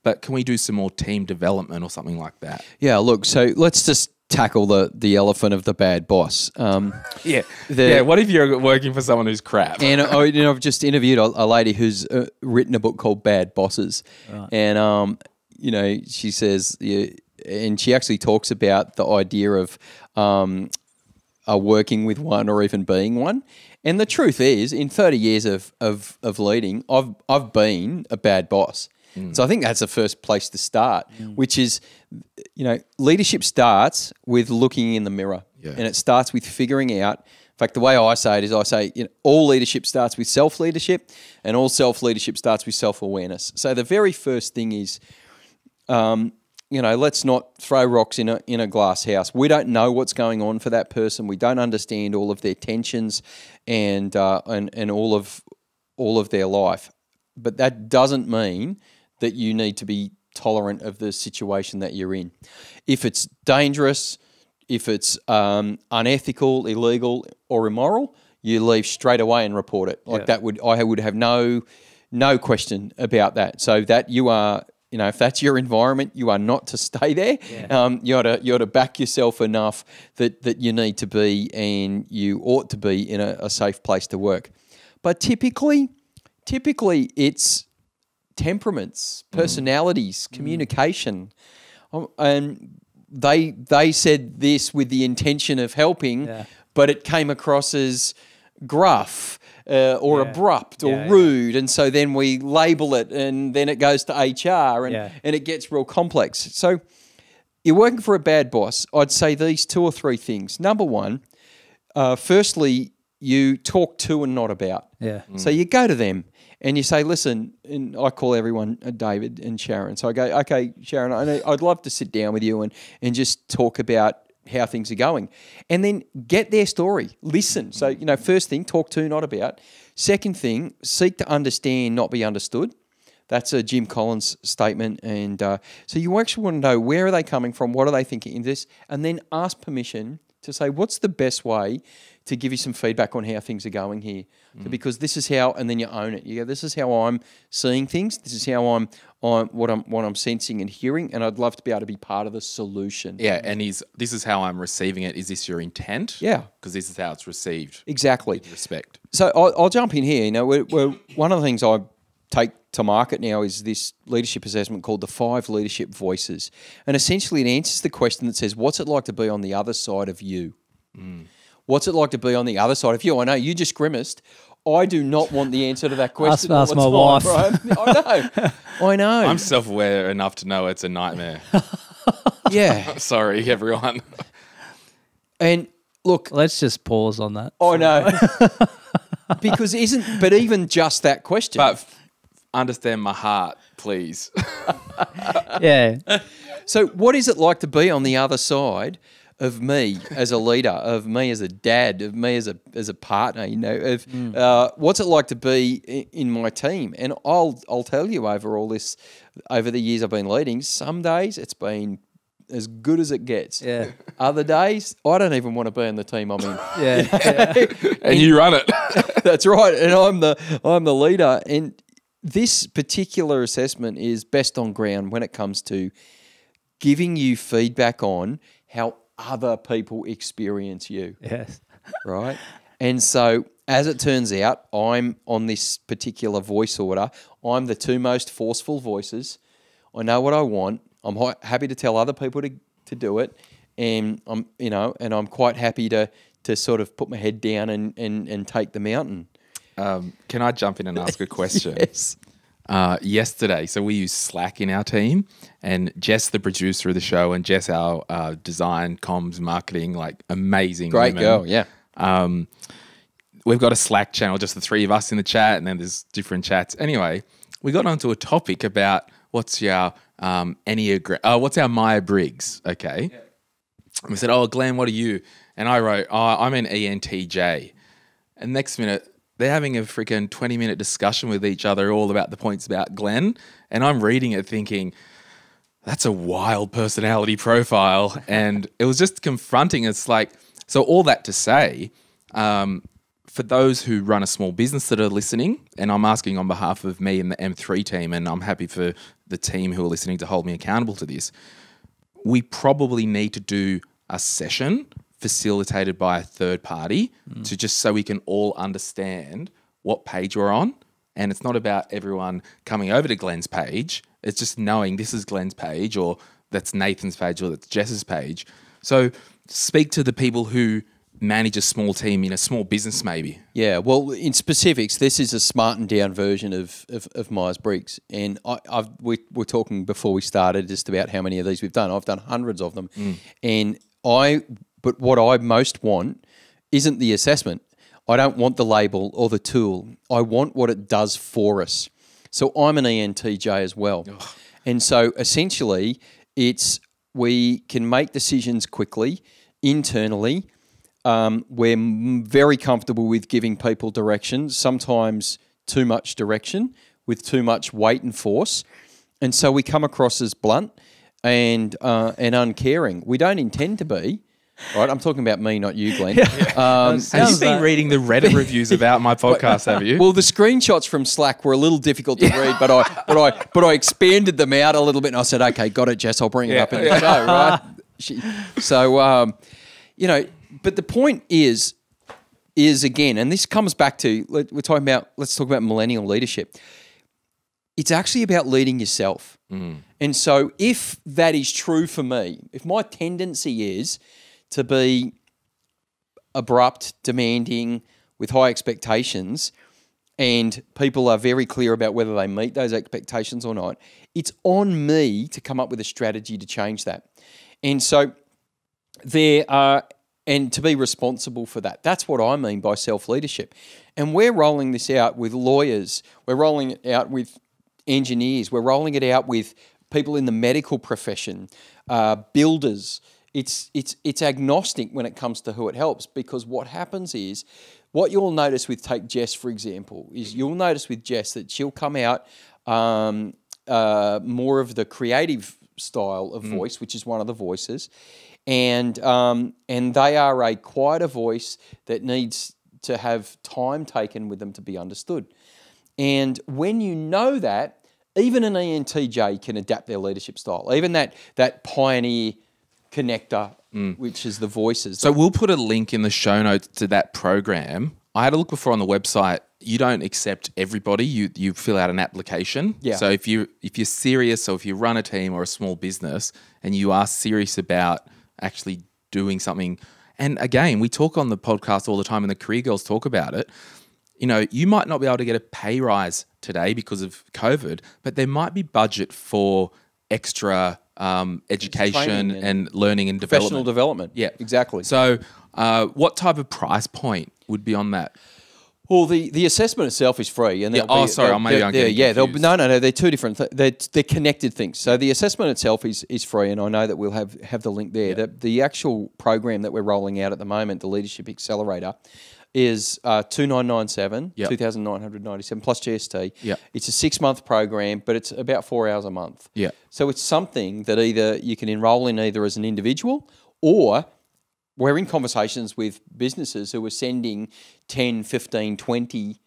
[SPEAKER 1] but can we do some more team development or something like that?
[SPEAKER 3] Yeah, look, so let's just tackle the elephant of the bad boss.
[SPEAKER 1] What if you're working for someone who's crap?
[SPEAKER 3] And I've just interviewed a lady who's written a book called Bad Bosses. Right. And, she says, and she actually talks about the idea of working with one or even being one. And the truth is, in 30 years of leading, I've been a bad boss. So I think that's the first place to start, which is, leadership starts with looking in the mirror, and it starts with figuring out. In fact, the way I say it is, I say, all leadership starts with self-leadership, and all self-leadership starts with self-awareness. So the very first thing is, let's not throw rocks in a glass house. We don't know what's going on for that person. We don't understand all of their tensions and all of their life. But that doesn't mean that you need to be tolerant of the situation that you're in. If it's dangerous, if it's unethical, illegal, or immoral, you leave straight away and report it. I would have no question about that. So that you are, if that's your environment, you are not to stay there. Yeah. You ought to back yourself enough that you need to be, and you ought to be in a safe place to work. But typically it's temperaments, personalities, communication. And they said this with the intention of helping, but it came across as gruff or abrupt or rude. And so then we label it, and then it goes to HR, and it gets real complex. So you're working for a bad boss. I'd say these two or three things. Number one, firstly, you talk to and not about. Yeah. So you go to them and you say, listen, and I call everyone David and Sharon. So I go, okay, Sharon, I'd love to sit down with you and just talk about how things are going. And then get their story. Listen. So, first thing, talk to, not about. Second thing, seek to understand, not be understood. That's a Jim Collins statement. And so you actually want to know, where are they coming from? What are they thinking in this? And then ask permission to say, what's the best way to give you some feedback on how things are going here? So because this is how, and then you own it. You go, this is how I'm seeing things. This is how I'm what I'm sensing and hearing, and I'd love to be able to be part of the solution.
[SPEAKER 1] Yeah, and this is how I'm receiving it. Is this your intent?
[SPEAKER 3] Yeah.
[SPEAKER 1] Because this is how it's received.
[SPEAKER 3] Exactly.
[SPEAKER 1] With respect.
[SPEAKER 3] So I'll jump in here. We're one of the things I take to market now is this leadership assessment called the 5 Leadership Voices. And essentially it answers the question that says, what's it like to be on the other side of you? What's it like to be on the other side of you? I know you just grimaced. I do not want the answer to that question.
[SPEAKER 2] Ask my wife.
[SPEAKER 3] Right? I know.
[SPEAKER 1] I'm self-aware enough to know it's a nightmare.
[SPEAKER 3] Yeah.
[SPEAKER 1] Sorry, everyone.
[SPEAKER 3] And look,
[SPEAKER 2] Let's just pause on that.
[SPEAKER 3] I know. Because even just that question.
[SPEAKER 1] But understand my heart, please.
[SPEAKER 2] Yeah.
[SPEAKER 3] So what is it like to be on the other side of me as a leader, of me as a dad, of me as a partner, what's it like to be in my team? And I'll tell you, over the years I've been leading, some days it's been as good as it gets.
[SPEAKER 2] Yeah.
[SPEAKER 3] Other days, I don't even want to be in the team I'm in.
[SPEAKER 2] Yeah.
[SPEAKER 1] And you run it.
[SPEAKER 3] That's right. And I'm the leader. And this particular assessment is best on ground when it comes to giving you feedback on how other people experience you.
[SPEAKER 2] Yes.
[SPEAKER 3] Right? And so, as it turns out, I'm on this particular voice order. I'm the 2 most forceful voices. I know what I want. I'm happy to tell other people to do it. And I'm quite happy to sort of put my head down and take the mountain.
[SPEAKER 1] Can I jump in and ask a question?
[SPEAKER 3] Yes.
[SPEAKER 1] Yesterday, so we use Slack in our team, and Jess, the producer of the show, and Jess, our design, comms, marketing, like amazing
[SPEAKER 3] Great
[SPEAKER 1] women.
[SPEAKER 3] girl, yeah.
[SPEAKER 1] We've got a Slack channel, just the 3 of us in the chat, and then there's different chats. Anyway, we got onto a topic about what's our Enneagram, what's our Myers-Briggs, okay? Yeah. And we said, Glenn, what are you? And I wrote, I'm an ENTJ. And next minute, they're having a freaking 20-minute discussion with each other all about the points about Glenn. And I'm reading it thinking, that's a wild personality profile. And it was just confronting. It's like, so all that to say, for those who run a small business that are listening, and I'm asking on behalf of me and the M3 team, and I'm happy for the team who are listening to hold me accountable to this, we probably need to do a session facilitated by a third party to just so we can all understand what page we're on. And it's not about everyone coming over to Glenn's page. It's just knowing this is Glenn's page, or that's Nathan's page, or that's Jess's page. So speak to the people who manage a small team in a small business maybe.
[SPEAKER 3] Yeah, well, in specifics, this is a smartened down version of Myers-Briggs. And we were talking before we started just about how many of these we've done. I've done hundreds of them. But what I most want isn't the assessment. I don't want the label or the tool. I want what it does for us. So I'm an ENTJ as well. Ugh. And so essentially we can make decisions quickly, internally. We're very comfortable with giving people direction, sometimes too much direction with too much weight and force. And so we come across as blunt and uncaring. We don't intend to be. Right, I'm talking about me, not you, Glenn.
[SPEAKER 1] Have you been reading the Reddit reviews about my podcast? Have you?
[SPEAKER 3] Well, the screenshots from Slack were a little difficult to read, but I expanded them out a little bit, and I said, "Okay, got it, Jess. I'll bring it up in the show." Right? But the point is again, and this comes back to let's talk about millennial leadership. It's actually about leading yourself, and so if that is true for me, if my tendency is to be abrupt, demanding, with high expectations, and people are very clear about whether they meet those expectations or not, it's on me to come up with a strategy to change that. And so and to be responsible for that. That's what I mean by self-leadership. And we're rolling this out with lawyers. We're rolling it out with engineers. We're rolling it out with people in the medical profession, builders, it's agnostic when it comes to who it helps, because what happens is, what you'll notice with, take Jess for example, is you'll notice with Jess that she'll come out more of the creative style of voice, which is one of the voices, and they are a quieter voice that needs to have time taken with them to be understood. And when you know that, even an ENTJ can adapt their leadership style, even that pioneer connector, which is the voices.
[SPEAKER 1] So we'll put a link in the show notes to that program. I had a look before on the website. You don't accept everybody. You fill out an application.
[SPEAKER 3] Yeah.
[SPEAKER 1] So if you're serious, or if you run a team or a small business and you are serious about actually doing something, and again, we talk on the podcast all the time, and the Career Girls talk about it. You know, you might not be able to get a pay rise today because of COVID, but there might be budget for extra education and learning and
[SPEAKER 3] professional development.
[SPEAKER 1] Yeah,
[SPEAKER 3] exactly.
[SPEAKER 1] So what type of price point would be on that?
[SPEAKER 3] Well, the assessment itself is free, and
[SPEAKER 1] I'm getting confused.
[SPEAKER 3] No. They're two different. They're connected things. So the assessment itself is free, and I know that we'll have the link there. Yeah. The actual program that we're rolling out at the moment, the Leadership Accelerator, is 2,997, 2,997 plus GST.
[SPEAKER 1] Yeah.
[SPEAKER 3] It's a 6-month program, but it's about 4 hours a month.
[SPEAKER 1] Yeah.
[SPEAKER 3] So it's something that either you can enroll in either as an individual, or we're in conversations with businesses who are sending 10, 15, 20,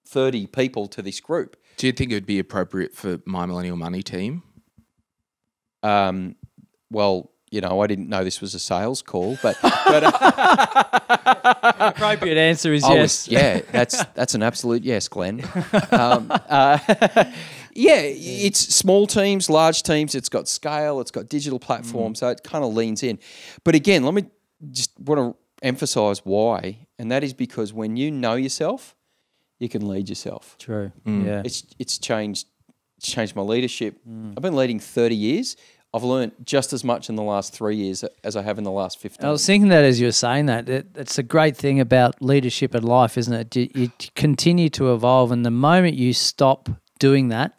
[SPEAKER 3] 30 people to this group.
[SPEAKER 1] Do you think it would be appropriate for My Millennial Money team?
[SPEAKER 3] Well, you know, I didn't know this was a sales call, but
[SPEAKER 2] appropriate answer is yes.
[SPEAKER 3] That's an absolute yes, Glenn. It's small teams, large teams. It's got scale. It's got digital platforms, so it kind of leans in. But again, let me just want to emphasize why, and that is because when you know yourself, you can lead yourself.
[SPEAKER 2] True. Yeah.
[SPEAKER 3] It's changed my leadership. I've been leading 30 years. I've learned just as much in the last 3 years as I have in the last 15.
[SPEAKER 2] I was thinking that as you were saying that, it's a great thing about leadership and life, isn't it? You continue to evolve, and the moment you stop doing that,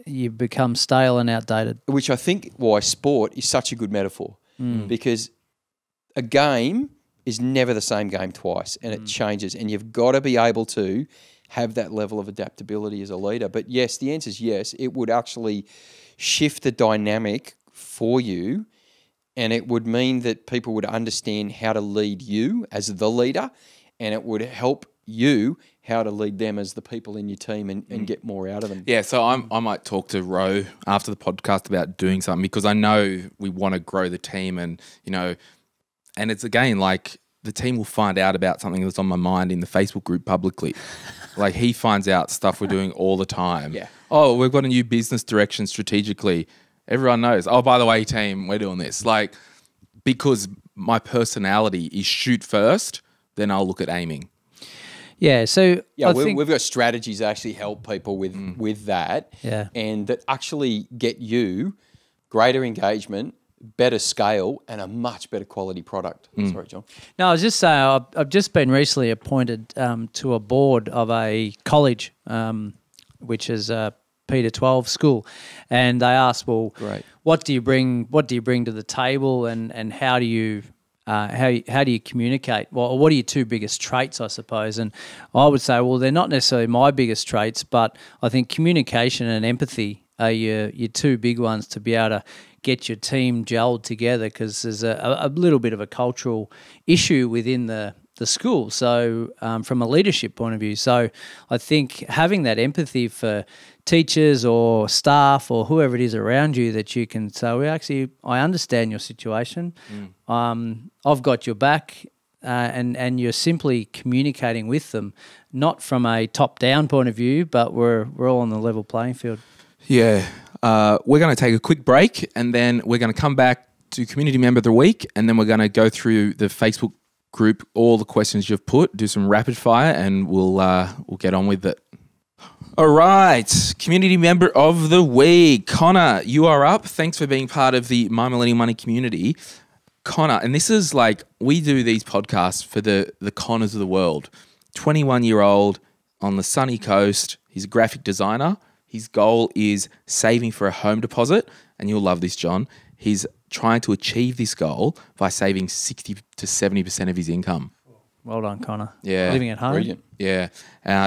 [SPEAKER 2] you become stale and outdated.
[SPEAKER 3] Which I think why sport is such a good metaphor, because a game is never the same game twice, and it changes, and you've got to be able to have that level of adaptability as a leader. But yes, the answer is yes. It would actually shift the dynamic for you, and it would mean that people would understand how to lead you as the leader, and it would help you how to lead them as the people in your team and get more out of them.
[SPEAKER 1] Yeah, so I might talk to Ro after the podcast about doing something, because I know we want to grow the team, and you know, and it's again like the team will find out about something that's on my mind in the Facebook group publicly. Like he finds out stuff we're doing all the time.
[SPEAKER 3] Yeah.
[SPEAKER 1] Oh, we've got a new business direction strategically. Everyone knows, oh, by the way, team, we're doing this. Like, because my personality is shoot first, then I'll look at aiming.
[SPEAKER 2] Yeah, so
[SPEAKER 3] we've got strategies that actually help people with that, and that actually get you greater engagement, better scale, and a much better quality product. Sorry, John.
[SPEAKER 2] No, I was just saying, I've just been recently appointed to a board of a college, which is a Peter 12 school, and they asked, well,
[SPEAKER 3] great,
[SPEAKER 2] what do you bring to the table, and how do you communicate? Well, what are your two biggest traits, I suppose? And I would say, well, they're not necessarily my biggest traits, but I think communication and empathy are your two big ones to be able to get your team gelled together, because there's a little bit of a cultural issue within the school, so from a leadership point of view. So I think having that empathy for teachers or staff or whoever it is around you, that you can say, well, actually, I understand your situation. I've got your back, and you're simply communicating with them, not from a top-down point of view, but we're all on the level playing field.
[SPEAKER 1] Yeah. We're going to take a quick break, and then we're going to come back to Community Member of the Week, and then we're going to go through the Facebook group, all the questions you've put, do some rapid fire, and we'll get on with it. All right, Community Member of the Week. Connor, you are up. Thanks for being part of the My Millennial Money community. Connor, and this is like, we do these podcasts for the Connors of the world. 21-year-old on the sunny coast. He's a graphic designer. His goal is saving for a home deposit, and you'll love this, John. He's trying to achieve this goal by saving 60 to 70% of his income.
[SPEAKER 2] Well done, Connor.
[SPEAKER 1] Yeah.
[SPEAKER 2] Living at home.
[SPEAKER 3] Brilliant.
[SPEAKER 1] Yeah,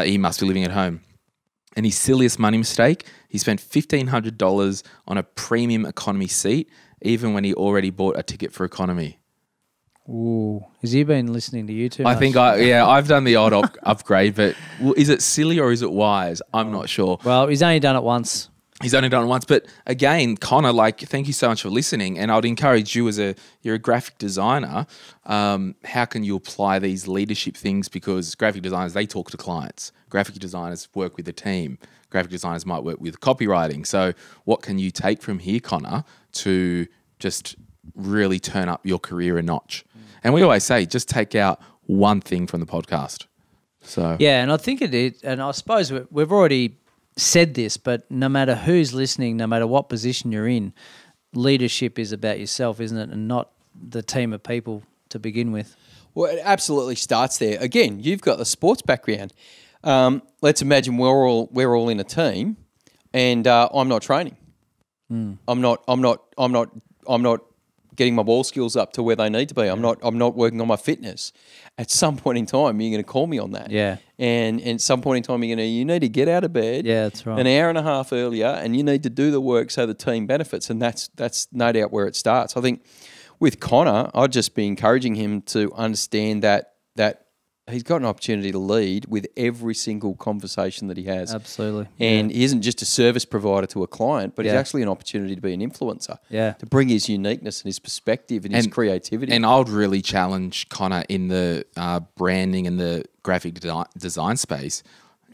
[SPEAKER 1] he must be living at home. And his silliest money mistake, he spent $1,500 on a premium economy seat, even when he already bought a ticket for economy.
[SPEAKER 2] Ooh. Has he been listening to you too
[SPEAKER 1] I
[SPEAKER 2] much?
[SPEAKER 1] think I've done the odd upgrade, but is it silly or is it wise? I'm not sure.
[SPEAKER 2] Well, he's only done it once.
[SPEAKER 1] He's only done it once, but again, Connor, thank you so much for listening. And I'd encourage you you're a graphic designer. How can you apply these leadership things? Because graphic designers, they talk to clients. Graphic designers work with a team. Graphic designers might work with copywriting. So what can you take from here, Connor, to just really turn up your career a notch? And we always say, just take out one thing from the podcast. So
[SPEAKER 2] Yeah, and I think it is, and I suppose we've already said this, but no matter who's listening, no matter what position you're in, leadership is about yourself, isn't it? And not the team of people to begin with.
[SPEAKER 3] Well, it absolutely starts there. Again, you've got the sports background. Let's imagine we're all in a team, and I'm not training. I'm not getting my ball skills up to where they need to be. I'm not working on my fitness. At some point in time, you're going to call me on that.
[SPEAKER 2] Yeah.
[SPEAKER 3] And at some point in time, you need to get out of bed.
[SPEAKER 2] Yeah, that's right.
[SPEAKER 3] An hour and a half earlier, and you need to do the work so the team benefits. And that's no doubt where it starts. I think with Connor, I'd just be encouraging him to understand that he's got an opportunity to lead with every single conversation that he has.
[SPEAKER 2] Absolutely.
[SPEAKER 3] And he isn't just a service provider to a client, but he's actually an opportunity to be an influencer.
[SPEAKER 2] Yeah.
[SPEAKER 3] To bring his uniqueness and his perspective and his creativity.
[SPEAKER 1] And I would really challenge Connor in the branding and the graphic design space.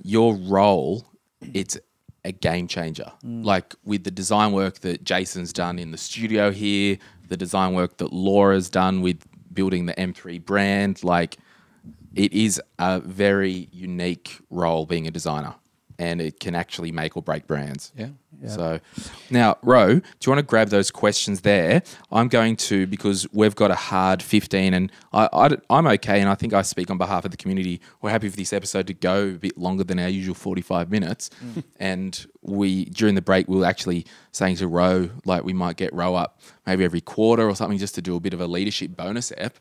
[SPEAKER 1] Your role, it's a game changer. Like with the design work that Jason's done in the studio here, the design work that Laura's done with building the M3 brand, it is a very unique role being a designer, and it can actually make or break brands.
[SPEAKER 3] Yeah.
[SPEAKER 1] So now, Ro, do you want to grab those questions there? I'm going to, because we've got a hard 15, and I'm okay, and I think I speak on behalf of the community. We're happy for this episode to go a bit longer than our usual 45 minutes. And during the break, we were actually saying to Ro, we might get Ro up maybe every quarter or something just to do a bit of a leadership bonus ep.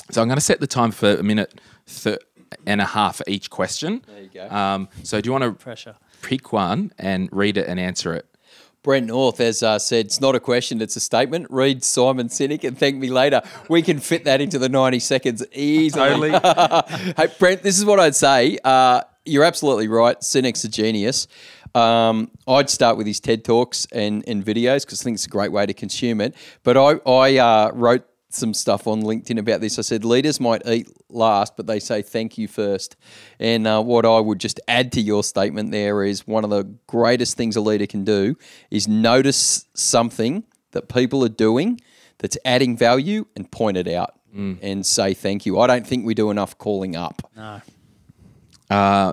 [SPEAKER 1] So I'm going to set the time for a minute and a half for each question.
[SPEAKER 3] There you go.
[SPEAKER 1] So do you want to pick one and read it and answer it?
[SPEAKER 3] Brent North has said, it's not a question, it's a statement. Read Simon Sinek and thank me later. We can fit that into the 90 seconds easily. Hey, Brent, this is what I'd say. You're absolutely right. Sinek's a genius. I'd start with his TED Talks and videos because I think it's a great way to consume it. But I wrote some stuff on LinkedIn about this. I said, leaders might eat last, but they say thank you first. And what I would just add to your statement there is one of the greatest things a leader can do is notice something that people are doing that's adding value and point it out and say thank you. I don't think we do enough calling up.
[SPEAKER 2] No.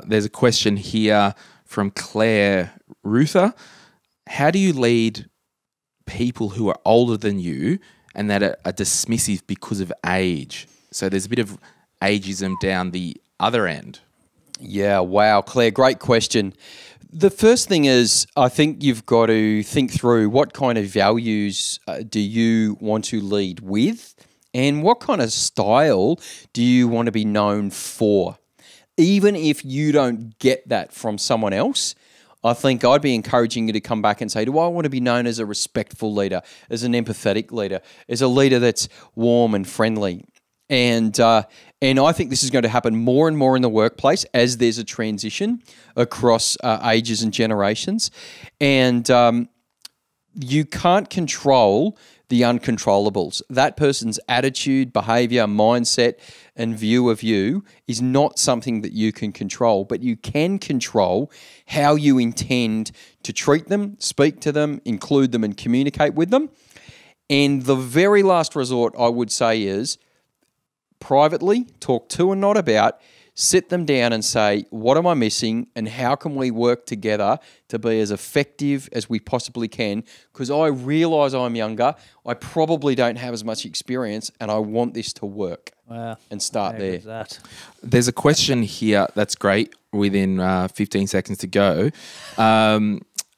[SPEAKER 1] There's a question here from Claire Ruther. How do you lead people who are older than you and that are dismissive because of age? So there's a bit of ageism down the other end.
[SPEAKER 3] Yeah, wow, Claire, great question. The first thing is, I think you've got to think through what kind of values do you want to lead with, and what kind of style do you want to be known for? Even if you don't get that from someone else, I think I'd be encouraging you to come back and say, do I want to be known as a respectful leader, as an empathetic leader, as a leader that's warm and friendly? And I think this is going to happen more and more in the workplace as there's a transition across ages and generations. And you can't control the uncontrollables. That person's attitude, behavior, mindset, and view of you is not something that you can control, but you can control how you intend to treat them, speak to them, include them, and communicate with them. And the very last resort I would say is privately, talk to and not about, sit them down and say, what am I missing and how can we work together to be as effective as we possibly can? Because I realise I'm younger, I probably don't have as much experience and I want this to work.
[SPEAKER 2] Wow.
[SPEAKER 3] And start there.
[SPEAKER 2] That.
[SPEAKER 1] There's a question here that's great within 15 seconds to go.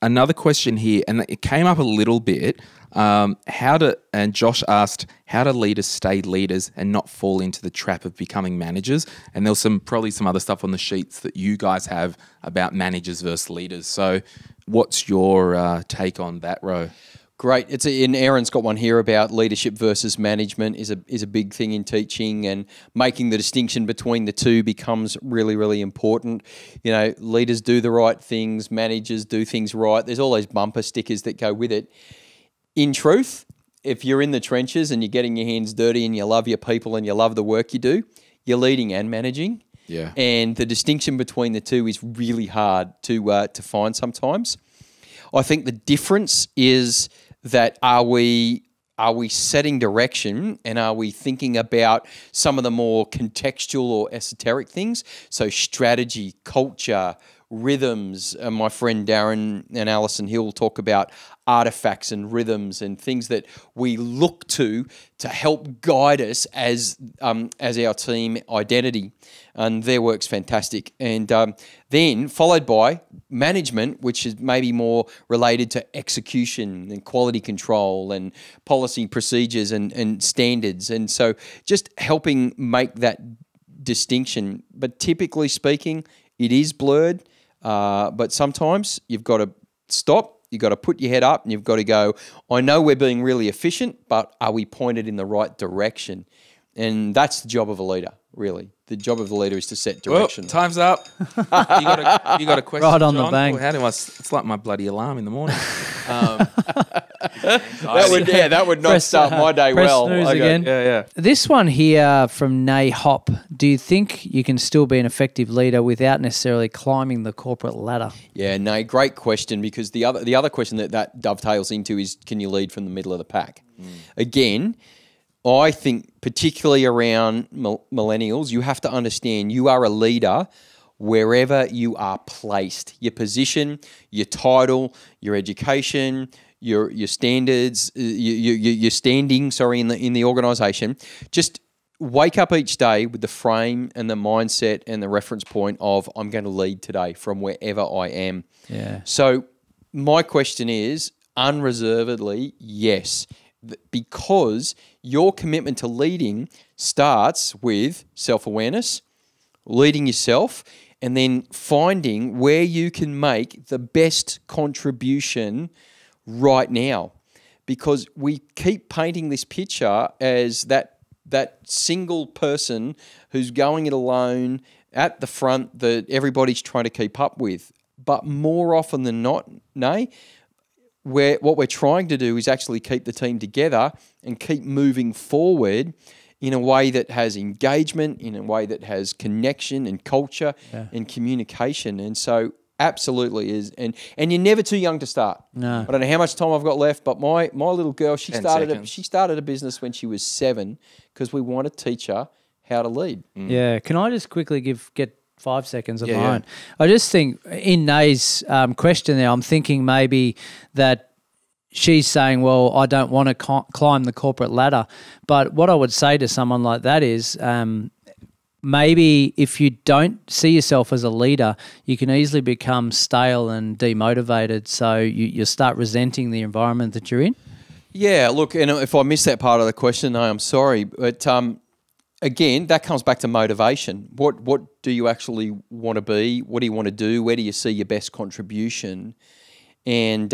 [SPEAKER 1] another question here, and it came up a little bit. And Josh asked, how do leaders stay leaders and not fall into the trap of becoming managers? And there was probably some other stuff on the sheets that you guys have about managers versus leaders. So what's your take on that, Ro?
[SPEAKER 3] Great. And Aaron's got one here about leadership versus management is a big thing in teaching, and making the distinction between the two becomes really, really important. You know, leaders do the right things, managers do things right. There's all those bumper stickers that go with it. In truth, if you're in the trenches and you're getting your hands dirty and you love your people and you love the work you do, you're leading and managing.
[SPEAKER 1] Yeah.
[SPEAKER 3] And the distinction between the two is really hard to find sometimes. I think the difference is that are we setting direction, and are we thinking about some of the more contextual or esoteric things? So strategy, culture, rhythms. My friend Darren and Alison Hill talk about artifacts and rhythms and things that we look to help guide us as our team identity. And their work's fantastic. And then followed by management, which is maybe more related to execution and quality control and policy procedures and standards. And so just helping make that distinction. But typically speaking, it is blurred. But sometimes you've got to stop, you've got to put your head up, and you've got to go, I know we're being really efficient, but are we pointed in the right direction? And that's the job of a leader, really. The job of the leader is to set direction.
[SPEAKER 1] Well, time's up. You got a question,
[SPEAKER 2] right on
[SPEAKER 1] John?
[SPEAKER 2] the bank.
[SPEAKER 1] Or how do I? It's like my bloody alarm in the morning.
[SPEAKER 3] That would not start my day
[SPEAKER 2] press
[SPEAKER 3] well.
[SPEAKER 2] snooze again.
[SPEAKER 1] Yeah.
[SPEAKER 2] This one here from Nay Hop. Do you think you can still be an effective leader without necessarily climbing the corporate ladder?
[SPEAKER 3] Yeah, no, great question, because the other question that dovetails into is, can you lead from the middle of the pack? Again, I think particularly around millennials, you have to understand you are a leader wherever you are placed. Your position, your title, your education, your standards, your standing, in the organisation. Just wake up each day with the frame and the mindset and the reference point of, I'm going to lead today from wherever I am.
[SPEAKER 2] Yeah.
[SPEAKER 3] So my question is, unreservedly, yes, because your commitment to leading starts with self-awareness, leading yourself, and then finding where you can make the best contribution right now. Because we keep painting this picture as that single person who's going it alone at the front that everybody's trying to keep up with. But more often than not, what we're trying to do is actually keep the team together and keep moving forward in a way that has engagement, in a way that has connection and culture and communication. And so absolutely is. And you're never too young to start.
[SPEAKER 2] No.
[SPEAKER 3] I don't know how much time I've got left, but my little girl, she started a business when she was 7 because we want to teach her how to lead.
[SPEAKER 2] Yeah. Can I just quickly get 5 seconds of my own? I just think in Nay's question there, I'm thinking maybe that she's saying, well, I don't want to climb the corporate ladder. But what I would say to someone like that is maybe if you don't see yourself as a leader, you can easily become stale and demotivated. So you start resenting the environment that you're in. Yeah,
[SPEAKER 3] look, and if I missed that part of the question, no, I'm sorry. But again, that comes back to motivation. What do you actually want to be? What do you want to do? Where do you see your best contribution? And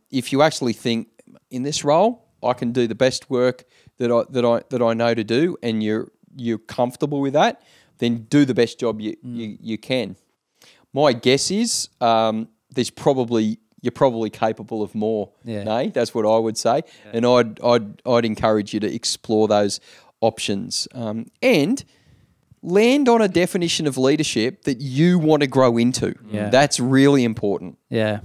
[SPEAKER 3] if you actually think, in this role, I can do the best work that I know to do, and you're comfortable with that, then do the best job you can. My guess is you're probably capable of more.
[SPEAKER 2] Yeah.
[SPEAKER 3] Nay, that's what I would say, and I'd encourage you to explore those options and land on a definition of leadership that you want to grow into.
[SPEAKER 2] Yeah.
[SPEAKER 3] That's really important.
[SPEAKER 2] Yeah.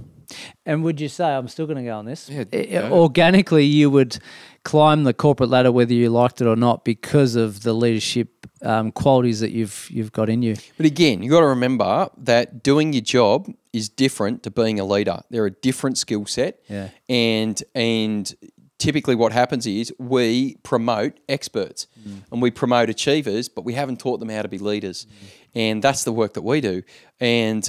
[SPEAKER 2] And would you say, I'm still going to go on this,
[SPEAKER 1] Yeah,
[SPEAKER 2] organically you would climb the corporate ladder whether you liked it or not because of the leadership qualities that you've got in you?
[SPEAKER 3] But again, you got to remember that doing your job is different to being a leader. They're a different skill set.
[SPEAKER 2] Yeah.
[SPEAKER 3] And typically what happens is we promote experts and we promote achievers, but we haven't taught them how to be leaders. And that's the work that we do. And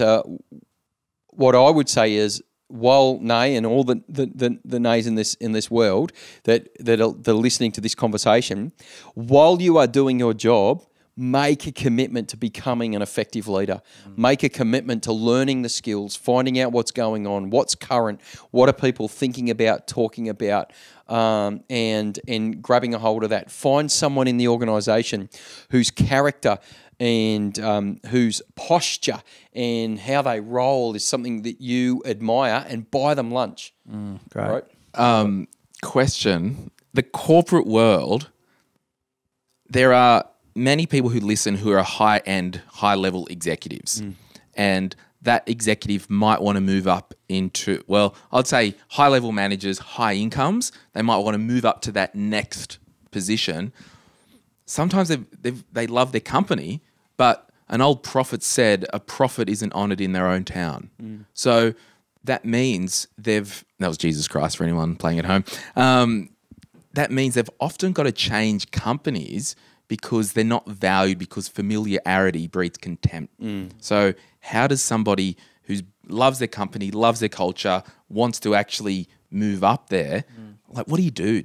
[SPEAKER 3] what I would say is while Nay and all the Nays in this world that are listening to this conversation, while you are doing your job, make a commitment to becoming an effective leader. Make a commitment to learning the skills, finding out what's going on, what's current, what are people thinking about, talking about, and grabbing a hold of that. Find someone in the organisation whose character and whose posture and how they roll is something that you admire, and buy them lunch.
[SPEAKER 2] Great.
[SPEAKER 3] Right?
[SPEAKER 1] Question. The corporate world, there are many people who listen who are high-end, high-level executives. And that executive might want to move up into, well, I'd say high-level managers, high incomes. They might want to move up to that next position. Sometimes they love their company, but an old prophet said a prophet isn't honoured in their own town. So that means that was Jesus Christ for anyone playing at home. That means they've often got to change companies because they're not valued, because familiarity breeds contempt. So how does somebody who loves their company, loves their culture, wants to actually move up there, like what do you do?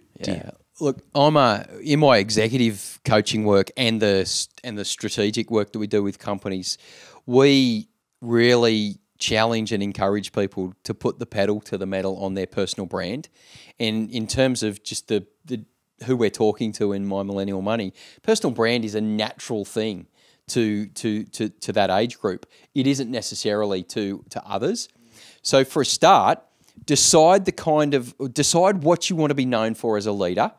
[SPEAKER 3] Look, I'm in my executive coaching work and the strategic work that we do with companies, we really challenge and encourage people to put the pedal to the metal on their personal brand. And in terms of just the who we're talking to in My Millennial Money, personal brand is a natural thing to that age group. It isn't necessarily to others. So for a start, decide what you want to be known for as a leader.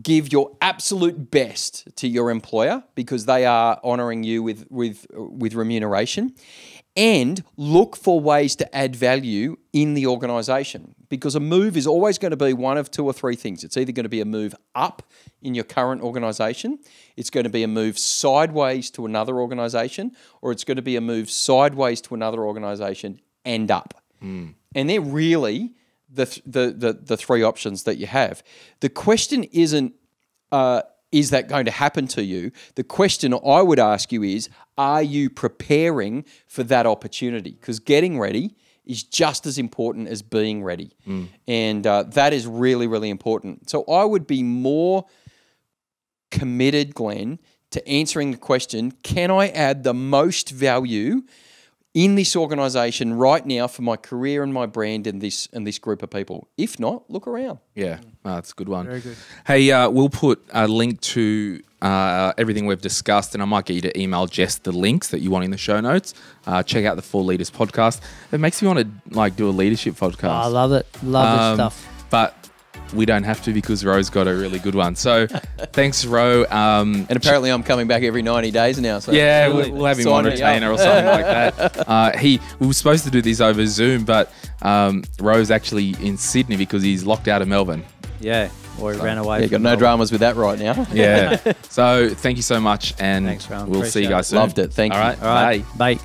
[SPEAKER 3] Give your absolute best to your employer because they are honouring you with remuneration, and look for ways to add value in the organisation, because a move is always going to be one of two or three things. It's either going to be a move up in your current organisation, it's going to be a move sideways to another organisation, or it's going to be a move sideways to another organisation and up. And they're really the three options that you have. The question isn't, is that going to happen to you? The question I would ask you is, are you preparing for that opportunity? Because getting ready is just as important as being ready. And that is really, really important. So I would be more committed, Glenn, to answering the question, can I add the most value in this organisation right now for my career and my brand and this group of people? If not, look around.
[SPEAKER 1] Yeah, that's a good one.
[SPEAKER 2] Very good.
[SPEAKER 1] Hey, we'll put a link to everything we've discussed, and I might get you to email Jess the links that you want in the show notes. Check out the 4 Leaders podcast. It makes me want to do a leadership podcast.
[SPEAKER 2] I love it. Love this stuff.
[SPEAKER 1] But we don't have to because Ro's got a really good one. So thanks, Ro.
[SPEAKER 3] And apparently I'm coming back every 90 days now. So
[SPEAKER 1] yeah, we'll have him on retainer or something like that. We were supposed to do this over Zoom, but Ro's actually in Sydney because he's locked out of Melbourne.
[SPEAKER 2] Yeah, or he ran away.
[SPEAKER 3] Yeah, got no dramas with that right now.
[SPEAKER 1] Yeah. So thank you so much, and
[SPEAKER 2] Thanks, Rohan.
[SPEAKER 1] we'll see you guys soon.
[SPEAKER 3] Loved it. Thank you.
[SPEAKER 1] All right.
[SPEAKER 2] Bye.